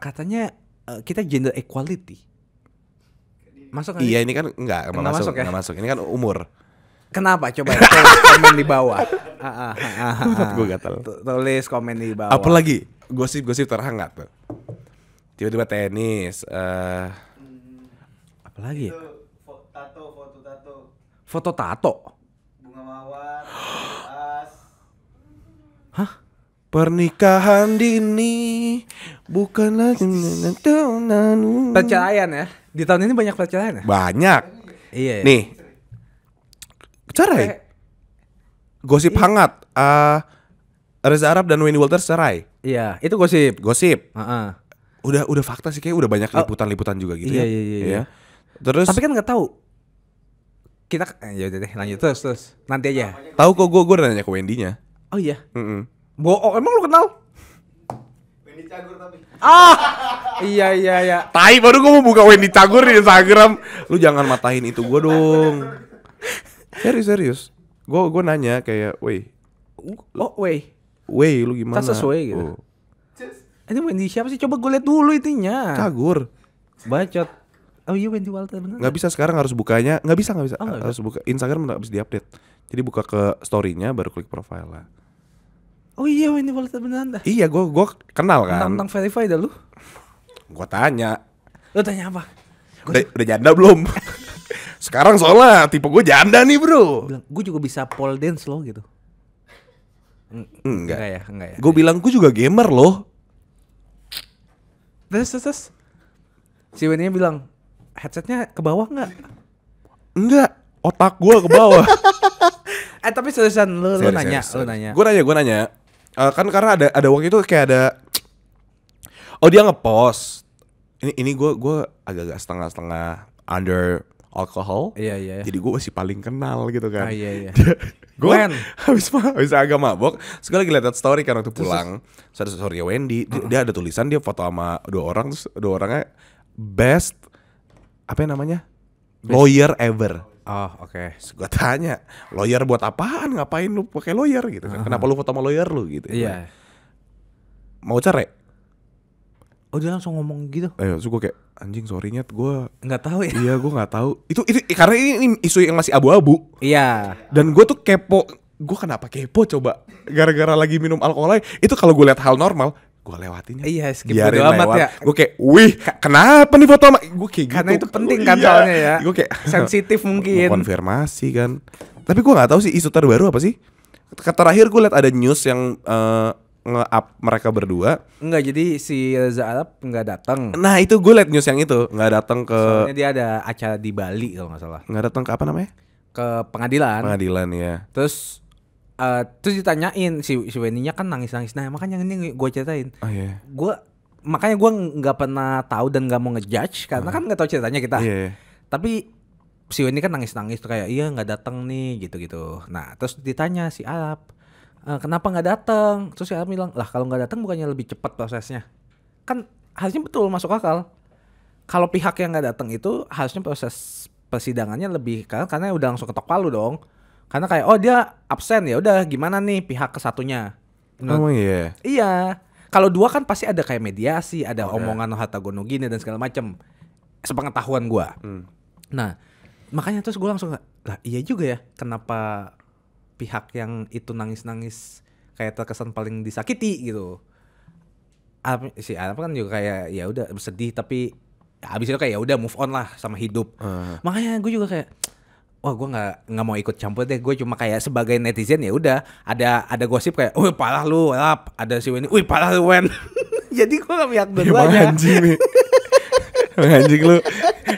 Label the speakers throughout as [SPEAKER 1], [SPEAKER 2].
[SPEAKER 1] Katanya kita gender equality. Masuk kan?
[SPEAKER 2] Iya ini kan enggak masuk ya? Enggak masuk. Ini kan umur.
[SPEAKER 1] Kenapa? Coba tulis komen di bawah.
[SPEAKER 2] Gue gatal.
[SPEAKER 1] Tulis komen di bawah.
[SPEAKER 2] Apalagi gosip-gosip terhangat tuh. Tiba-tiba tenis.
[SPEAKER 1] Apalagi ya?
[SPEAKER 3] Foto
[SPEAKER 1] Foto tato.
[SPEAKER 3] bunga mawar, as.
[SPEAKER 1] Hah?
[SPEAKER 2] Pernikahan dini bukanlah
[SPEAKER 1] Perceraian ya? Di tahun ini banyak perceraian ya?
[SPEAKER 2] banyak.
[SPEAKER 1] Iya.
[SPEAKER 2] Nih. Cerai. Gosip hangat. Reza Arab dan Wendy Walters cerai.
[SPEAKER 1] Iya, itu gosip.
[SPEAKER 2] Gosip.
[SPEAKER 1] Heeh.
[SPEAKER 2] Udah fakta sih kayak udah banyak liputan-liputan juga gitu
[SPEAKER 1] Iya,
[SPEAKER 2] ya.
[SPEAKER 1] iya.
[SPEAKER 2] Terus
[SPEAKER 1] Tapi kan nggak tahu. Kita ya udah deh lanjut terus. Nanti aja.
[SPEAKER 2] tahu kok gue udah nanya ke Wendy-nya.
[SPEAKER 1] Oh iya.
[SPEAKER 2] Mm-mm.
[SPEAKER 1] Bohong, emang lu kenal?
[SPEAKER 3] Wendy Cagur tapi.
[SPEAKER 1] Iya.
[SPEAKER 2] Tai baru gue mau buka Wendy Cagur di Instagram. Lu jangan matahin itu gue dong. Serius. Gue nanya kayak, weh lu gimana?
[SPEAKER 1] Tak sesuai gitu.
[SPEAKER 2] Oh.
[SPEAKER 1] Ini Wendy siapa sih? Coba gue lihat dulu itunya.
[SPEAKER 2] Cagur.
[SPEAKER 1] Bacot. Oh iya Wendy Walter bener.
[SPEAKER 2] Nggak bisa sekarang harus bukanya. Nggak bisa.
[SPEAKER 1] Oh, nggak
[SPEAKER 2] Harus buka Instagram nggak bisa diupdate. Jadi buka ke story-nya baru klik profile lah.
[SPEAKER 1] Oh iya Wendy Walter beneran dah.
[SPEAKER 2] Iya gue kenal kan.
[SPEAKER 1] Tentang verify dah lu.
[SPEAKER 2] Gue tanya.
[SPEAKER 1] Lu tanya apa?
[SPEAKER 2] Udah janda belum? Sekarang soalnya tipe gue janda nih bro.
[SPEAKER 1] Bilang, gue juga bisa pole dance loh gitu.
[SPEAKER 2] Enggak
[SPEAKER 1] ya.
[SPEAKER 2] Gue bilang gue juga gamer loh.
[SPEAKER 1] Terus. Si Wendy bilang, headsetnya ke bawah nggak?
[SPEAKER 2] Enggak. Otak gue ke bawah.
[SPEAKER 1] Tapi seriusan lu
[SPEAKER 2] Serius,
[SPEAKER 1] nanya.
[SPEAKER 2] Gue nanya. Kan karena ada waktu itu kayak ada. Oh dia ngepost. Ini gue agak-agak setengah under alcohol.
[SPEAKER 1] Iya.
[SPEAKER 2] Jadi gue masih paling kenal gitu kan.
[SPEAKER 1] Iya.
[SPEAKER 2] Gue habis agak mabok. Sekali lagi liat story kan waktu pulang. Terus ada story Wendy. Dia ada tulisan dia foto sama dua orang. Terus dua orangnya best apa namanya? Lawyer ever.
[SPEAKER 1] Oh oke.
[SPEAKER 2] Terus gue tanya, lawyer buat apaan? Ngapain lu pakai lawyer gitu kan? Kenapa lu foto sama lawyer lu gitu?
[SPEAKER 1] Iya.
[SPEAKER 2] Mau cerai?
[SPEAKER 1] Oh dia langsung ngomong gitu.
[SPEAKER 2] Terus gue kayak anjing sorry-nya gue
[SPEAKER 1] Nggak tahu ya.
[SPEAKER 2] iya gue nggak tahu. Itu karena ini isu yang masih abu-abu.
[SPEAKER 1] Iya.
[SPEAKER 2] Dan gue tuh kepo. Gue kenapa kepo coba? Gara-gara lagi minum alkohol aja. Itu kalau gue lihat hal normal, gue lewatin.
[SPEAKER 1] Iya, skip
[SPEAKER 2] biarin
[SPEAKER 1] bodo amat
[SPEAKER 2] lewat.
[SPEAKER 1] ya.
[SPEAKER 2] Gue kayak, wih, kenapa nih foto sama? Gue kayak gitu.
[SPEAKER 1] Karena itu penting kan
[SPEAKER 2] Iya.
[SPEAKER 1] soalnya ya.
[SPEAKER 2] Gue kayak
[SPEAKER 1] sensitif mungkin.
[SPEAKER 2] mau konfirmasi kan. Tapi gue nggak tahu sih isu terbaru apa sih. Terakhir gue lihat ada news yang nge-up mereka berdua.
[SPEAKER 1] Enggak, jadi si Reza Arab nggak datang.
[SPEAKER 2] Nah itu gue lihat news yang itu nggak datang ke.
[SPEAKER 1] Soalnya dia ada acara di Bali kalau nggak salah.
[SPEAKER 2] Nggak datang ke apa namanya?
[SPEAKER 1] Ke pengadilan.
[SPEAKER 2] Pengadilan ya.
[SPEAKER 1] Terus ditanyain si Wendy-nya kan nangis-nangis. Nah makanya ini gue ceritain.
[SPEAKER 2] Oh iya.
[SPEAKER 1] Makanya gue nggak pernah tahu dan nggak mau ngejudge karena kan nggak tahu ceritanya kita.
[SPEAKER 2] Iya.
[SPEAKER 1] Tapi si Wendy kan nangis-nangis tuh kayak iya nggak datang nih gitu-gitu. Nah terus ditanya si Arab, kenapa nggak datang? Terus si Arab bilang lah kalau nggak datang bukannya lebih cepat prosesnya? Kan harusnya betul masuk akal. Kalau pihak yang nggak datang itu harusnya proses persidangannya lebih karena udah langsung ketok palu dong. Karena kayak oh dia absen ya udah gimana nih pihak kesatunya.
[SPEAKER 2] Oh iya.
[SPEAKER 1] Iya. Kalau dua kan pasti ada kayak mediasi, ada omongan harta gono gini dan segala macam. Sepengetahuan gua. Nah, makanya terus gua langsung lah iya juga ya. Kenapa pihak yang itu nangis-nangis kayak terkesan paling disakiti gitu. Si Arab kan juga kayak ya udah sedih tapi abis itu kayak ya udah move on lah sama hidup. Makanya gue juga kayak wah gue nggak mau ikut campur deh. Gue cuma kayak sebagai netizen ya udah ada gosip kayak wih parah lu Arab, ada si Wen wih parah lu Wen. Jadi gue nggak pihak dua-duanya.
[SPEAKER 2] Anjing nih. Anjing lu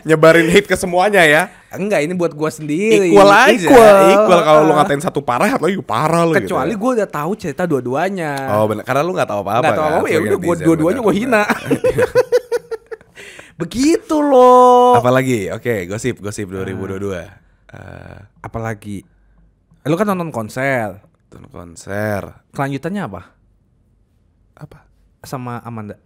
[SPEAKER 2] nyebarin hate ke semuanya ya.
[SPEAKER 1] Enggak, ini buat gue sendiri.
[SPEAKER 2] Equal kalau lu ngatain satu parah atau parah lu.
[SPEAKER 1] Kecuali
[SPEAKER 2] gitu.
[SPEAKER 1] gue udah tahu cerita dua-duanya.
[SPEAKER 2] Oh benar, karena lu nggak tahu apa-apa.
[SPEAKER 1] Nggak tahu apa ya udah gue dua-duanya gue hina.
[SPEAKER 2] Bener.
[SPEAKER 1] Begitu loh.
[SPEAKER 2] Apalagi? Oke, gosip 2022.
[SPEAKER 1] Apalagi? Lu kan nonton konser. Kelanjutannya apa?
[SPEAKER 2] Apa?
[SPEAKER 1] Sama Amanda.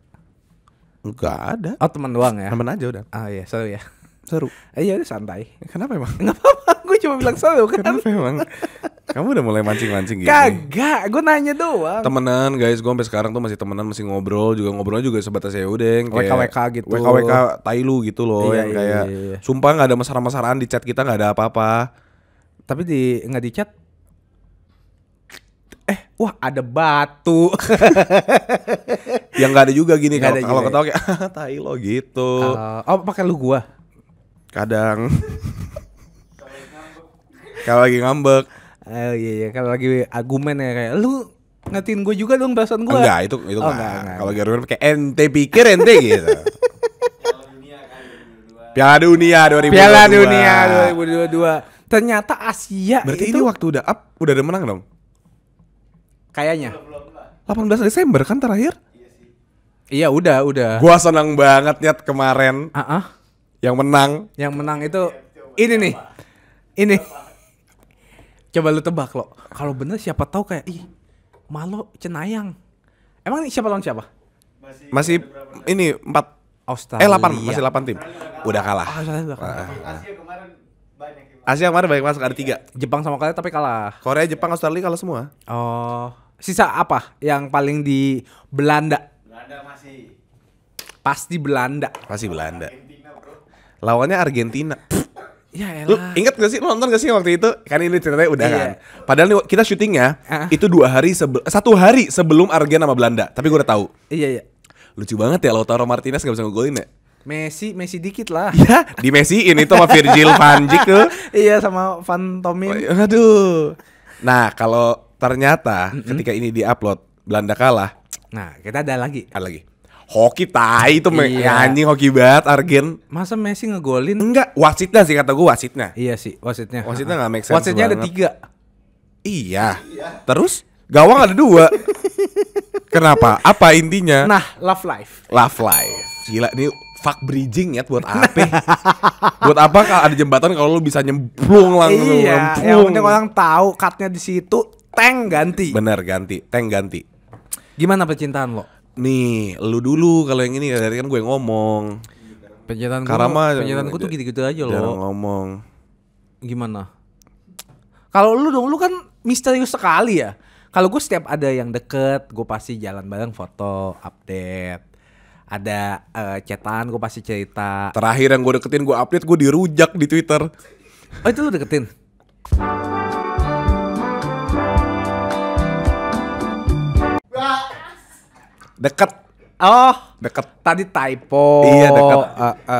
[SPEAKER 2] Enggak ada.
[SPEAKER 1] Oh teman doang ya?
[SPEAKER 2] Temen aja udah.
[SPEAKER 1] Ah iya seru ya.
[SPEAKER 2] Seru.
[SPEAKER 1] Iya udah santai.
[SPEAKER 2] Kenapa emang?
[SPEAKER 1] Nggak apa-apa. Gue cuma bilang seru kan.
[SPEAKER 2] Kenapa emang? Kamu udah mulai mancing-mancing gitu.
[SPEAKER 1] Kagak, gue nanya doang.
[SPEAKER 2] Temenan guys, gue sampai sekarang tuh masih temenan, masih ngobrol juga sebatas ya udah yang kayak
[SPEAKER 1] WK gitu.
[SPEAKER 2] WK Tailu gitu loh,
[SPEAKER 1] Iya,
[SPEAKER 2] yang kayak
[SPEAKER 1] iya.
[SPEAKER 2] sumpah nggak ada mesra-mesraan di chat kita, nggak ada apa-apa.
[SPEAKER 1] Tapi nggak di chat. Wah ada batu.
[SPEAKER 2] Yang nggak ada juga gini
[SPEAKER 1] Nggak ada
[SPEAKER 2] kalau
[SPEAKER 1] juga
[SPEAKER 2] ketawa kayak tai lo gitu.
[SPEAKER 1] Oh pakai lu gua.
[SPEAKER 2] Kadang kalau lagi ngambek.
[SPEAKER 1] Oh iya kalau lagi argumen ya kayak lu ngatin gue juga dong bahasan gue.
[SPEAKER 2] Enggak, itu
[SPEAKER 1] Oh,
[SPEAKER 2] enggak. Kalau lagi argumen kayak ente pikir ente gitu.
[SPEAKER 3] Piala Dunia kali 2022.
[SPEAKER 2] Piala Dunia 2022.
[SPEAKER 1] Piala Dunia 2022. Ternyata Asia
[SPEAKER 2] Berarti
[SPEAKER 1] itu
[SPEAKER 2] ini waktu udah up, udah ada menang dong.
[SPEAKER 1] kayaknya.
[SPEAKER 2] 18 Desember kan terakhir?
[SPEAKER 1] Iya udah.
[SPEAKER 2] Gua senang banget Nyat kemarin yang menang.
[SPEAKER 1] Yang menang itu ini nih. Ini. Coba lu tebak lo. Kalau bener siapa tahu kayak Malo Cenayang. Emang nih siapa lawan siapa?
[SPEAKER 2] Masih ini 4
[SPEAKER 1] Australia.
[SPEAKER 2] 8, masih 8 tim. Udah kalah.
[SPEAKER 1] Australia udah kalah.
[SPEAKER 3] Asia kemarin banyak yang
[SPEAKER 2] Asia kemarin banyak masuk ada 3.
[SPEAKER 1] Jepang sama Korea tapi kalah.
[SPEAKER 2] Korea, Jepang, Australia kalah semua.
[SPEAKER 1] Oh, sisa apa yang paling di Belanda?
[SPEAKER 3] Belanda masih.
[SPEAKER 1] Pasti Belanda.
[SPEAKER 2] Masih Belanda.
[SPEAKER 3] Argentina bro.
[SPEAKER 2] Lawannya Argentina.
[SPEAKER 1] Ya
[SPEAKER 2] Lu
[SPEAKER 1] elah.
[SPEAKER 2] inget gak sih, lu nonton gak sih waktu itu? Kan ini ceritanya udah
[SPEAKER 1] Iya.
[SPEAKER 2] kan. Padahal nih kita syutingnya itu 1 hari sebelum Argen sama Belanda. Tapi gue udah tahu.
[SPEAKER 1] Iya.
[SPEAKER 2] Lucu banget ya Lautaro Martinez gak bisa ngegolin ya.
[SPEAKER 1] Messi dikit lah.
[SPEAKER 2] Ya di Messi-in itu sama Virgil van Dijk tuh.
[SPEAKER 1] Iya sama Van Tomin.
[SPEAKER 2] Aduh. Nah kalau ternyata ketika ini diupload Belanda kalah,
[SPEAKER 1] Nah, kita ada lagi.
[SPEAKER 2] ada lagi. Hoki tai itu
[SPEAKER 1] Iya.
[SPEAKER 2] anjing hoki banget Argen.
[SPEAKER 1] Masa Messi ngegolin?
[SPEAKER 2] Enggak, wasitnya sih kata gue wasitnya.
[SPEAKER 1] Iya sih, wasitnya.
[SPEAKER 2] Wasitnya nggak make sense
[SPEAKER 1] Wasitnya ada
[SPEAKER 2] banget.
[SPEAKER 1] 3.
[SPEAKER 2] Iya. Terus gawang ada 2. Kenapa? Apa intinya?
[SPEAKER 1] Nah, Love Life.
[SPEAKER 2] Love life. Gila nih fuck bridging ya buat apa? Buat apa kalau ada jembatan kalau lu bisa nyemplung langsung
[SPEAKER 1] Iya, yang penting orang tahu cutnya di situ, tank ganti.
[SPEAKER 2] Bener ganti, tank ganti.
[SPEAKER 1] Gimana percintaan lo?
[SPEAKER 2] Nih, lu dulu kalau yang ini dari kan gue ngomong.
[SPEAKER 1] Percintaan gue tuh gitu-gitu aja
[SPEAKER 2] Jarang
[SPEAKER 1] lo.
[SPEAKER 2] ngomong.
[SPEAKER 1] Gimana? Kalau lu dong, lu kan misterius sekali ya. Kalau gue setiap ada yang deket, gue pasti jalan bareng foto, update. Ada chatan, gue pasti cerita.
[SPEAKER 2] Terakhir yang gue deketin gue update gue dirujak di Twitter.
[SPEAKER 1] Oh itu lu deketin?
[SPEAKER 2] Deket,
[SPEAKER 1] Oh,
[SPEAKER 2] deket.
[SPEAKER 1] tadi typo.
[SPEAKER 2] Iya deket.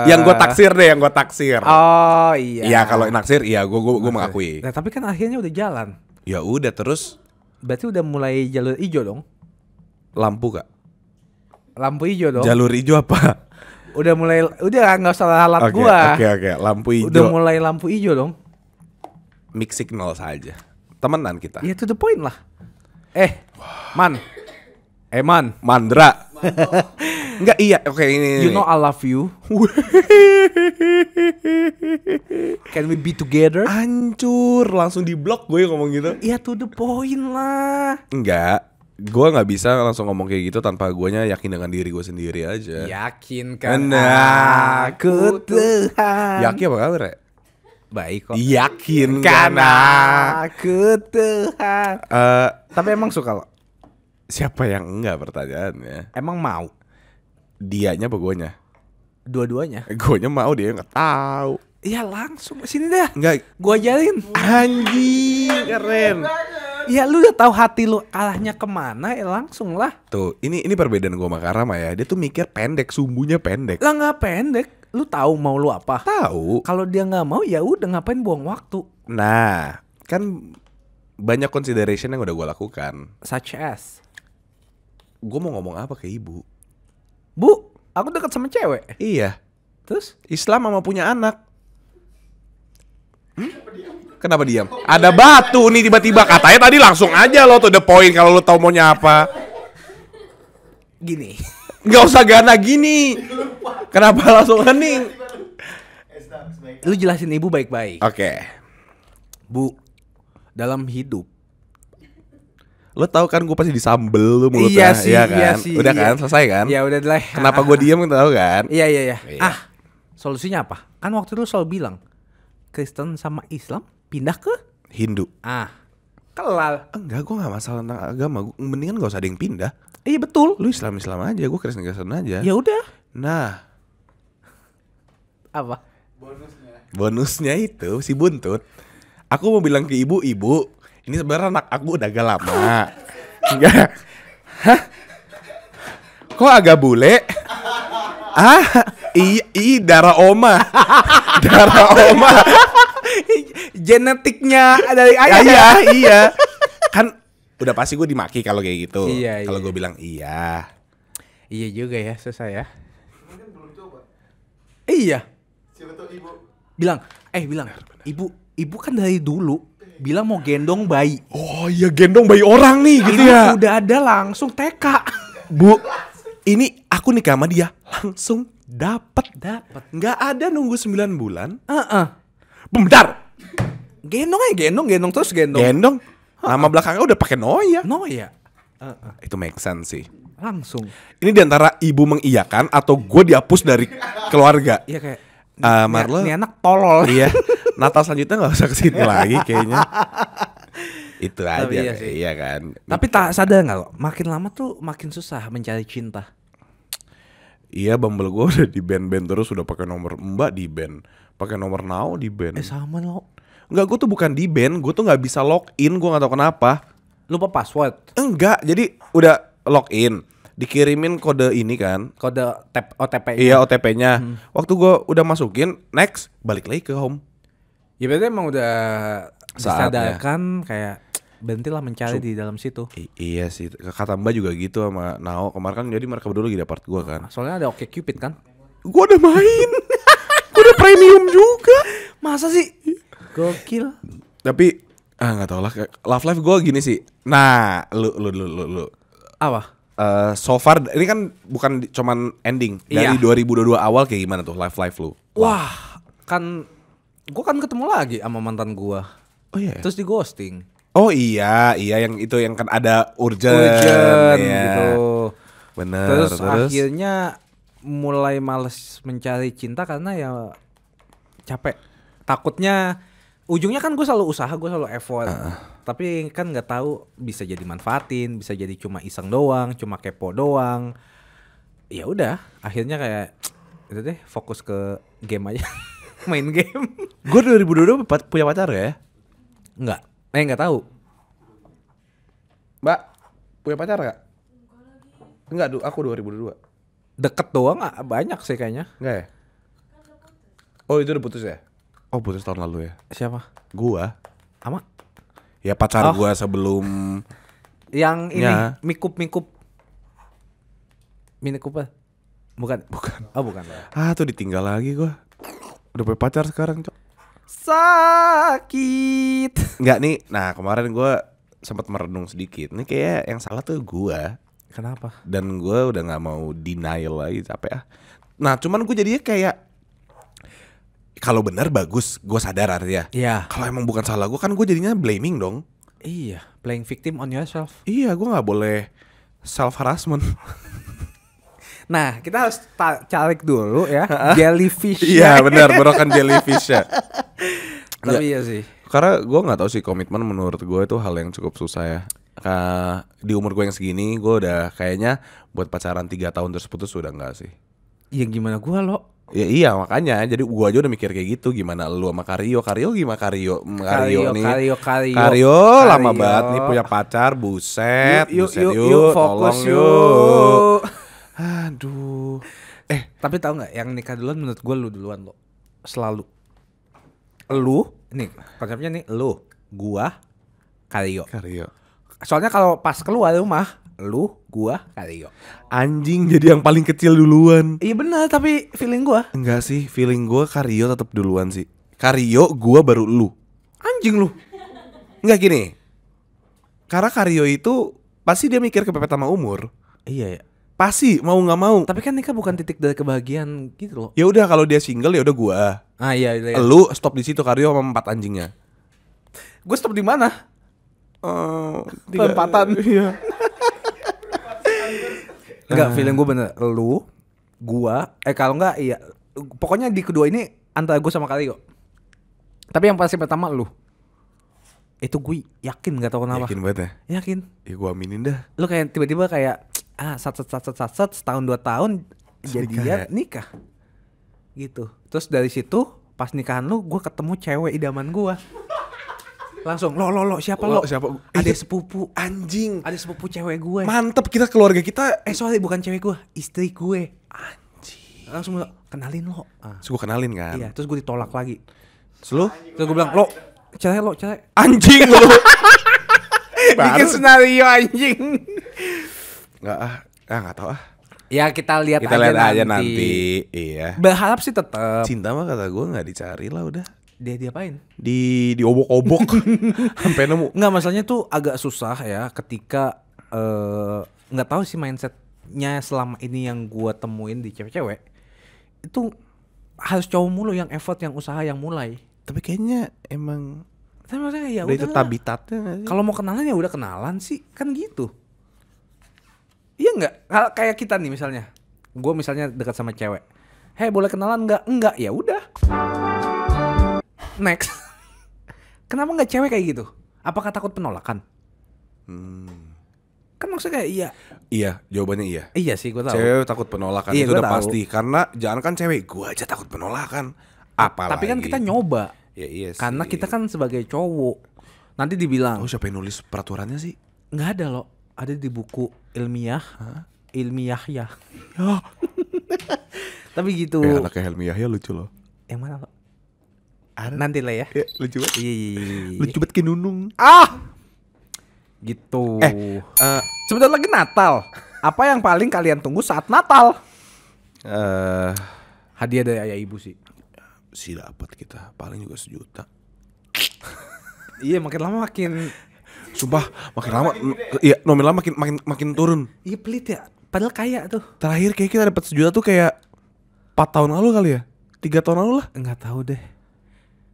[SPEAKER 2] Yang gue taksir deh, yang gue taksir.
[SPEAKER 1] Oh iya.
[SPEAKER 2] Iya kalau naksir, iya gue mengakui.
[SPEAKER 1] Nah, tapi kan akhirnya udah jalan.
[SPEAKER 2] Ya udah terus
[SPEAKER 1] Berarti udah mulai jalur hijau dong.
[SPEAKER 2] lampu kak.
[SPEAKER 1] Lampu hijau dong.
[SPEAKER 2] Jalur hijau apa?
[SPEAKER 1] Udah mulai, udah nggak usah alat
[SPEAKER 2] Oke,
[SPEAKER 1] gua.
[SPEAKER 2] oke. Lampu
[SPEAKER 1] Udah
[SPEAKER 2] hijau.
[SPEAKER 1] mulai lampu hijau dong.
[SPEAKER 2] Mix signal saja. Temenan kita.
[SPEAKER 1] Ya to the point lah. Man. Man.
[SPEAKER 2] Mandra. Enggak iya, oke ini.
[SPEAKER 1] You know I love you. Can we be together?
[SPEAKER 2] Hancur, langsung di blok gue ngomong gitu.
[SPEAKER 1] Ya to the point lah.
[SPEAKER 2] Enggak, gue nggak bisa langsung ngomong kayak gitu tanpa guanya yakin dengan diri gue sendiri aja.
[SPEAKER 1] Yakinkan
[SPEAKER 2] Nah,
[SPEAKER 1] aku Tuhan.
[SPEAKER 2] Yakin apa kabar ya?
[SPEAKER 1] Baik kok.
[SPEAKER 2] Yakin
[SPEAKER 1] Karena
[SPEAKER 2] karena
[SPEAKER 1] aku Tuhan. Tapi emang suka lo?
[SPEAKER 2] siapa yang enggak pertanyaannya?
[SPEAKER 1] Emang mau?
[SPEAKER 2] Dianya apa guanya?
[SPEAKER 1] Dua-duanya?
[SPEAKER 2] Guanya mau, dia nggak tahu.
[SPEAKER 1] Iya langsung sini dah.
[SPEAKER 2] Enggak.
[SPEAKER 1] Gua ajarin.
[SPEAKER 2] Anjing, keren.
[SPEAKER 1] Ya lu udah tahu hati lu arahnya kemana ya langsung lah.
[SPEAKER 2] Tuh, ini perbedaan gue sama Karama ya. Dia tuh mikir pendek, sumbunya pendek.
[SPEAKER 1] Lah nggak pendek. Lu tahu mau lu apa?
[SPEAKER 2] Tahu.
[SPEAKER 1] Kalau dia nggak mau ya udah ngapain buang waktu.
[SPEAKER 2] Nah, kan banyak consideration yang udah gue lakukan.
[SPEAKER 1] Such as,
[SPEAKER 2] Gue mau ngomong apa ke ibu?
[SPEAKER 1] Bu, aku dekat sama cewek.
[SPEAKER 2] Iya,
[SPEAKER 1] Terus?
[SPEAKER 2] Islam sama punya anak. Kenapa diam? Ada batu nih tiba-tiba. Katanya tadi langsung aja lo to the point kalau lo tau maunya apa.
[SPEAKER 1] Gini.
[SPEAKER 2] Nggak usah gana gini. Kenapa langsung hening?
[SPEAKER 1] Lu jelasin ibu baik-baik.
[SPEAKER 2] Oke.
[SPEAKER 1] Bu, dalam hidup.
[SPEAKER 2] Lo tau kan gue pasti disambel lu mulutnya.
[SPEAKER 1] Iya
[SPEAKER 2] kan?
[SPEAKER 1] sih.
[SPEAKER 2] Udah
[SPEAKER 1] iya.
[SPEAKER 2] kan? Selesai kan?
[SPEAKER 1] Ya udah lah.
[SPEAKER 2] Kenapa gue diam tau kan?
[SPEAKER 1] Iya.
[SPEAKER 2] Iya.
[SPEAKER 1] Solusinya apa? Kan waktu itu lu selalu bilang Kristen sama Islam pindah ke
[SPEAKER 2] Hindu.
[SPEAKER 1] Kelal.
[SPEAKER 2] Enggak, gue gak masalah tentang agama. Mendingan gak usah ada yang pindah.
[SPEAKER 1] Iya betul.
[SPEAKER 2] Lu Islam aja, gue Kristen aja.
[SPEAKER 1] Ya udah.
[SPEAKER 2] Nah,
[SPEAKER 1] Apa?
[SPEAKER 2] bonusnya itu si buntut. Aku mau bilang ke ibu, ini sebenarnya anak aku udah agak lama. Enggak. Hah? Kok agak bule? Iya, darah oma. Darah oma.
[SPEAKER 1] Genetiknya dari ayah.
[SPEAKER 2] Iya. Kan udah pasti gue dimaki kalau kayak gitu.
[SPEAKER 1] Iya,
[SPEAKER 2] Kalau
[SPEAKER 1] iya.
[SPEAKER 2] gue bilang iya.
[SPEAKER 1] Iya juga ya, susah ya. Iya.
[SPEAKER 3] Siapa tuh ibu?
[SPEAKER 1] Bilang, ibu kan dari dulu bilang mau gendong bayi.
[SPEAKER 2] Oh iya, gendong bayi orang nih gitu
[SPEAKER 1] Ini
[SPEAKER 2] ya.
[SPEAKER 1] udah ada langsung TK.
[SPEAKER 2] Bu, ini aku nikah sama dia langsung dapat. Nggak ada nunggu 9 bulan. Bentar.
[SPEAKER 1] Gendong terus gendong.
[SPEAKER 2] Gendong. Nama belakangnya udah pakai Noya.
[SPEAKER 1] No ya.
[SPEAKER 2] Itu make sense sih.
[SPEAKER 1] Langsung.
[SPEAKER 2] Ini diantara ibu mengiyakan atau gue dihapus dari keluarga.
[SPEAKER 1] Iya kayak
[SPEAKER 2] Marlo.
[SPEAKER 1] Nih anak tolol.
[SPEAKER 2] Iya. Natal selanjutnya nggak usah kesini lagi kayaknya. Itu aja.
[SPEAKER 1] Tapi iya sih.
[SPEAKER 2] Iya kan.
[SPEAKER 1] Tapi tak sadar nggak lo? Makin lama tuh makin susah mencari cinta.
[SPEAKER 2] Iya, Bumble gue udah di band terus, udah pakai nomor Mbak di band, pakai nomor Now di band.
[SPEAKER 1] Sama lo.
[SPEAKER 2] Enggak, gue tuh bukan di band, gue tuh nggak bisa login, gue nggak tahu kenapa.
[SPEAKER 1] Lupa password.
[SPEAKER 2] Enggak, jadi udah login, dikirimin kode ini kan.
[SPEAKER 1] Kode OTP-nya.
[SPEAKER 2] Iya, OTP-nya. Waktu gue udah masukin, next, balik lagi ke home.
[SPEAKER 1] Ya berarti emang udah
[SPEAKER 2] Saatnya.
[SPEAKER 1] disadarkan kayak berhentilah mencari di dalam situ.
[SPEAKER 2] Iya sih, kata Mbak juga gitu sama Nao. Kemarin kan jadi mereka berdua lagi dapet gue kan.
[SPEAKER 1] Soalnya ada OkCupid kan.
[SPEAKER 2] Gue udah main, gue udah premium juga.
[SPEAKER 1] Masa sih? Gokil.
[SPEAKER 2] Tapi nggak tau lah, love life gue gini sih. Nah, lu.
[SPEAKER 1] Apa?
[SPEAKER 2] So far ini kan bukan cuman ending. Dari
[SPEAKER 1] Iya.
[SPEAKER 2] 2022 awal kayak gimana tuh life lu?
[SPEAKER 1] Wah, kan gua kan ketemu lagi sama mantan gua.
[SPEAKER 2] Oh iya.
[SPEAKER 1] Terus di ghosting.
[SPEAKER 2] Oh iya yang itu yang kan ada urgent
[SPEAKER 1] Urgent
[SPEAKER 2] iya.
[SPEAKER 1] gitu.
[SPEAKER 2] Bener.
[SPEAKER 1] Terus akhirnya mulai males mencari cinta karena ya capek. Takutnya ujungnya kan gue selalu usaha, gue selalu effort. Tapi kan nggak tahu bisa jadi manfaatin, bisa jadi cuma iseng doang, cuma kepo doang. Ya udah, akhirnya kayak itu deh fokus ke game aja. Main game.
[SPEAKER 2] Gue 2022 punya pacar gak ya?
[SPEAKER 1] Nggak tahu.
[SPEAKER 2] Mbak, punya pacar gak? Enggak, aku 2022.
[SPEAKER 1] Deket doang nggak banyak sih kayaknya.
[SPEAKER 2] Enggak ya? Oh itu udah putus ya? Oh putus tahun lalu ya?
[SPEAKER 1] Siapa?
[SPEAKER 2] Gua.
[SPEAKER 1] Ama?
[SPEAKER 2] Ya pacar
[SPEAKER 1] Oh.
[SPEAKER 2] gua sebelum.
[SPEAKER 1] Yang ini
[SPEAKER 2] Ya.
[SPEAKER 1] Mikup Mini Cooper. Bukan. Oh bukan.
[SPEAKER 2] Tuh ditinggal lagi gua. Udah punya pacar sekarang, Cok.
[SPEAKER 1] Sakit.
[SPEAKER 2] Enggak nih. Nah, kemarin gua sempat merenung sedikit. Ini kayak yang salah tuh gua.
[SPEAKER 1] Kenapa?
[SPEAKER 2] Dan gua udah nggak mau denial lagi, capek ah. Nah, cuman gua jadinya kayak kalau benar bagus, gua sadar artinya.
[SPEAKER 1] Iya.
[SPEAKER 2] Kalau emang bukan salah gua kan gua jadinya blaming dong.
[SPEAKER 1] Iya, playing victim on yourself.
[SPEAKER 2] Iya, gua nggak boleh self harassment.
[SPEAKER 1] Nah, kita harus carik dulu ya jellyfish.
[SPEAKER 2] Iya, benar, broken jellyfish ya.
[SPEAKER 1] Tapi iya sih.
[SPEAKER 2] Karena gue nggak tahu sih, komitmen menurut gue itu hal yang cukup susah ya. Di umur gue yang segini, gue udah kayaknya buat pacaran 3 tahun terus putus udah nggak sih.
[SPEAKER 1] Ya gimana gua lo?
[SPEAKER 2] Ya iya makanya, jadi gue aja udah mikir kayak gitu. Gimana lu sama Karyo gimana Karyo nih? Karyo lama banget nih punya pacar, buset,
[SPEAKER 1] Yuk,
[SPEAKER 2] buset,
[SPEAKER 1] yuk, fokus
[SPEAKER 2] tolong
[SPEAKER 1] yuk.
[SPEAKER 2] Aduh.
[SPEAKER 1] Tapi tahu nggak, yang nikah duluan menurut gua lu duluan lo. Selalu. Lu, nih konsepnya nih lu, gua, Karyo. Soalnya kalau pas keluar rumah, lu, gua, Karyo.
[SPEAKER 2] Anjing, jadi yang paling kecil duluan.
[SPEAKER 1] Iya benar, tapi feeling gua
[SPEAKER 2] Enggak sih, feeling gue Karyo tetap duluan sih. Karyo, gue baru lu.
[SPEAKER 1] anjing lu.
[SPEAKER 2] Enggak gini. Karena Karyo itu pasti dia mikir kepepet sama umur.
[SPEAKER 1] Iya ya.
[SPEAKER 2] Pasti mau nggak mau.
[SPEAKER 1] Tapi kan nikah bukan titik dari kebahagiaan gitu loh.
[SPEAKER 2] Ya udah kalau dia single ya udah gue.
[SPEAKER 1] Iya.
[SPEAKER 2] Lu stop di situ, Karyo sama 4 anjingnya.
[SPEAKER 1] Gue stop di mana?
[SPEAKER 2] Perempatan. Iya.
[SPEAKER 1] Enggak, feeling gue bener. Lu, gua, kalau enggak iya. Pokoknya di kedua ini antara gue sama Karyo. Tapi yang pasti pertama lu. Itu gue yakin gak tau kenapa.
[SPEAKER 2] Yakin banget ya?
[SPEAKER 1] Yakin.
[SPEAKER 2] Ya gue aminin dah.
[SPEAKER 1] Lu kayak tiba-tiba kayak sat setahun 2 tahun jadian nikah. Gitu. Terus dari situ pas nikahan lu gue ketemu cewek idaman gue. Langsung lo siapa lo?
[SPEAKER 2] Siapa?
[SPEAKER 1] Ada sepupu.
[SPEAKER 2] Anjing.
[SPEAKER 1] Ada sepupu cewek gue.
[SPEAKER 2] Mantep, kita keluarga kita.
[SPEAKER 1] Sorry bukan cewek gue, istri gue. Anjing. Langsung kenalin lo.
[SPEAKER 2] Terus gue kenalin kan.
[SPEAKER 1] Iya, terus gue ditolak lagi.
[SPEAKER 2] Terus
[SPEAKER 1] Terus gue bilang, lo cerai.
[SPEAKER 2] anjing lu.
[SPEAKER 1] Bikin skenario anjing.
[SPEAKER 2] Nggak tahu ah.
[SPEAKER 1] Ya kita lihat
[SPEAKER 2] aja nanti. Iya.
[SPEAKER 1] Berharap sih tetap.
[SPEAKER 2] Cinta mah kata gue nggak dicari lah udah.
[SPEAKER 1] Dia diapain?
[SPEAKER 2] Diobok-obok sampai nemu.
[SPEAKER 1] Nggak, masalahnya tuh agak susah ya ketika nggak tahu sih mindsetnya selama ini yang gue temuin di cewek-cewek itu harus cowok mulu yang effort, yang usaha, yang mulai.
[SPEAKER 2] Tapi kayaknya emang
[SPEAKER 1] Tapi maksudnya ya
[SPEAKER 2] udah itu
[SPEAKER 1] udah.
[SPEAKER 2] tabitatnya nggak sih?
[SPEAKER 1] Kalau mau kenalan ya udah kenalan sih, kan gitu. Iya nggak? Kalau kayak kita nih misalnya, gue misalnya dekat sama cewek, hey boleh kenalan nggak? Enggak, ya udah. Next. Kenapa nggak cewek kayak gitu? Apakah takut penolakan? Kan maksudnya kayak iya.
[SPEAKER 2] Iya, jawabannya iya.
[SPEAKER 1] Iya sih, gue tahu.
[SPEAKER 2] Cewek takut penolakan
[SPEAKER 1] Iya,
[SPEAKER 2] itu
[SPEAKER 1] gua
[SPEAKER 2] udah
[SPEAKER 1] tahu.
[SPEAKER 2] pasti. Karena jangan kan cewek, gue aja takut penolakan. Apalagi.
[SPEAKER 1] Tapi kan kita nyoba.
[SPEAKER 2] Ya iya sih.
[SPEAKER 1] Karena kita kan sebagai cowok. Nanti dibilang,
[SPEAKER 2] Oh, siapa yang nulis peraturannya sih?
[SPEAKER 1] nggak ada loh. Ada di buku ilmiah. Ilmiah ya. Tapi gitu.
[SPEAKER 2] Anaknya Helmi Yahya lucu loh.
[SPEAKER 1] Yang mana lo?
[SPEAKER 2] Ada.
[SPEAKER 1] Nanti lah ya.
[SPEAKER 2] Ya, lucu banget.
[SPEAKER 1] Iya.
[SPEAKER 2] Lucu banget kayak Nunung.
[SPEAKER 1] Gitu.
[SPEAKER 2] Eh,
[SPEAKER 1] Sebentar lagi Natal. Apa yang paling kalian tunggu saat Natal? Hadiah dari ayah ibu sih.
[SPEAKER 2] sih dapat kita paling juga 1 juta.
[SPEAKER 1] Iya, makin lama makin.
[SPEAKER 2] Sumpah makin lama iya nominal makin turun.
[SPEAKER 1] Iya pelit ya. Padahal kaya tuh.
[SPEAKER 2] Terakhir kayak kita dapat 1 juta tuh kayak 4 tahun lalu kali ya. 3 tahun lalu lah.
[SPEAKER 1] Enggak tahu deh.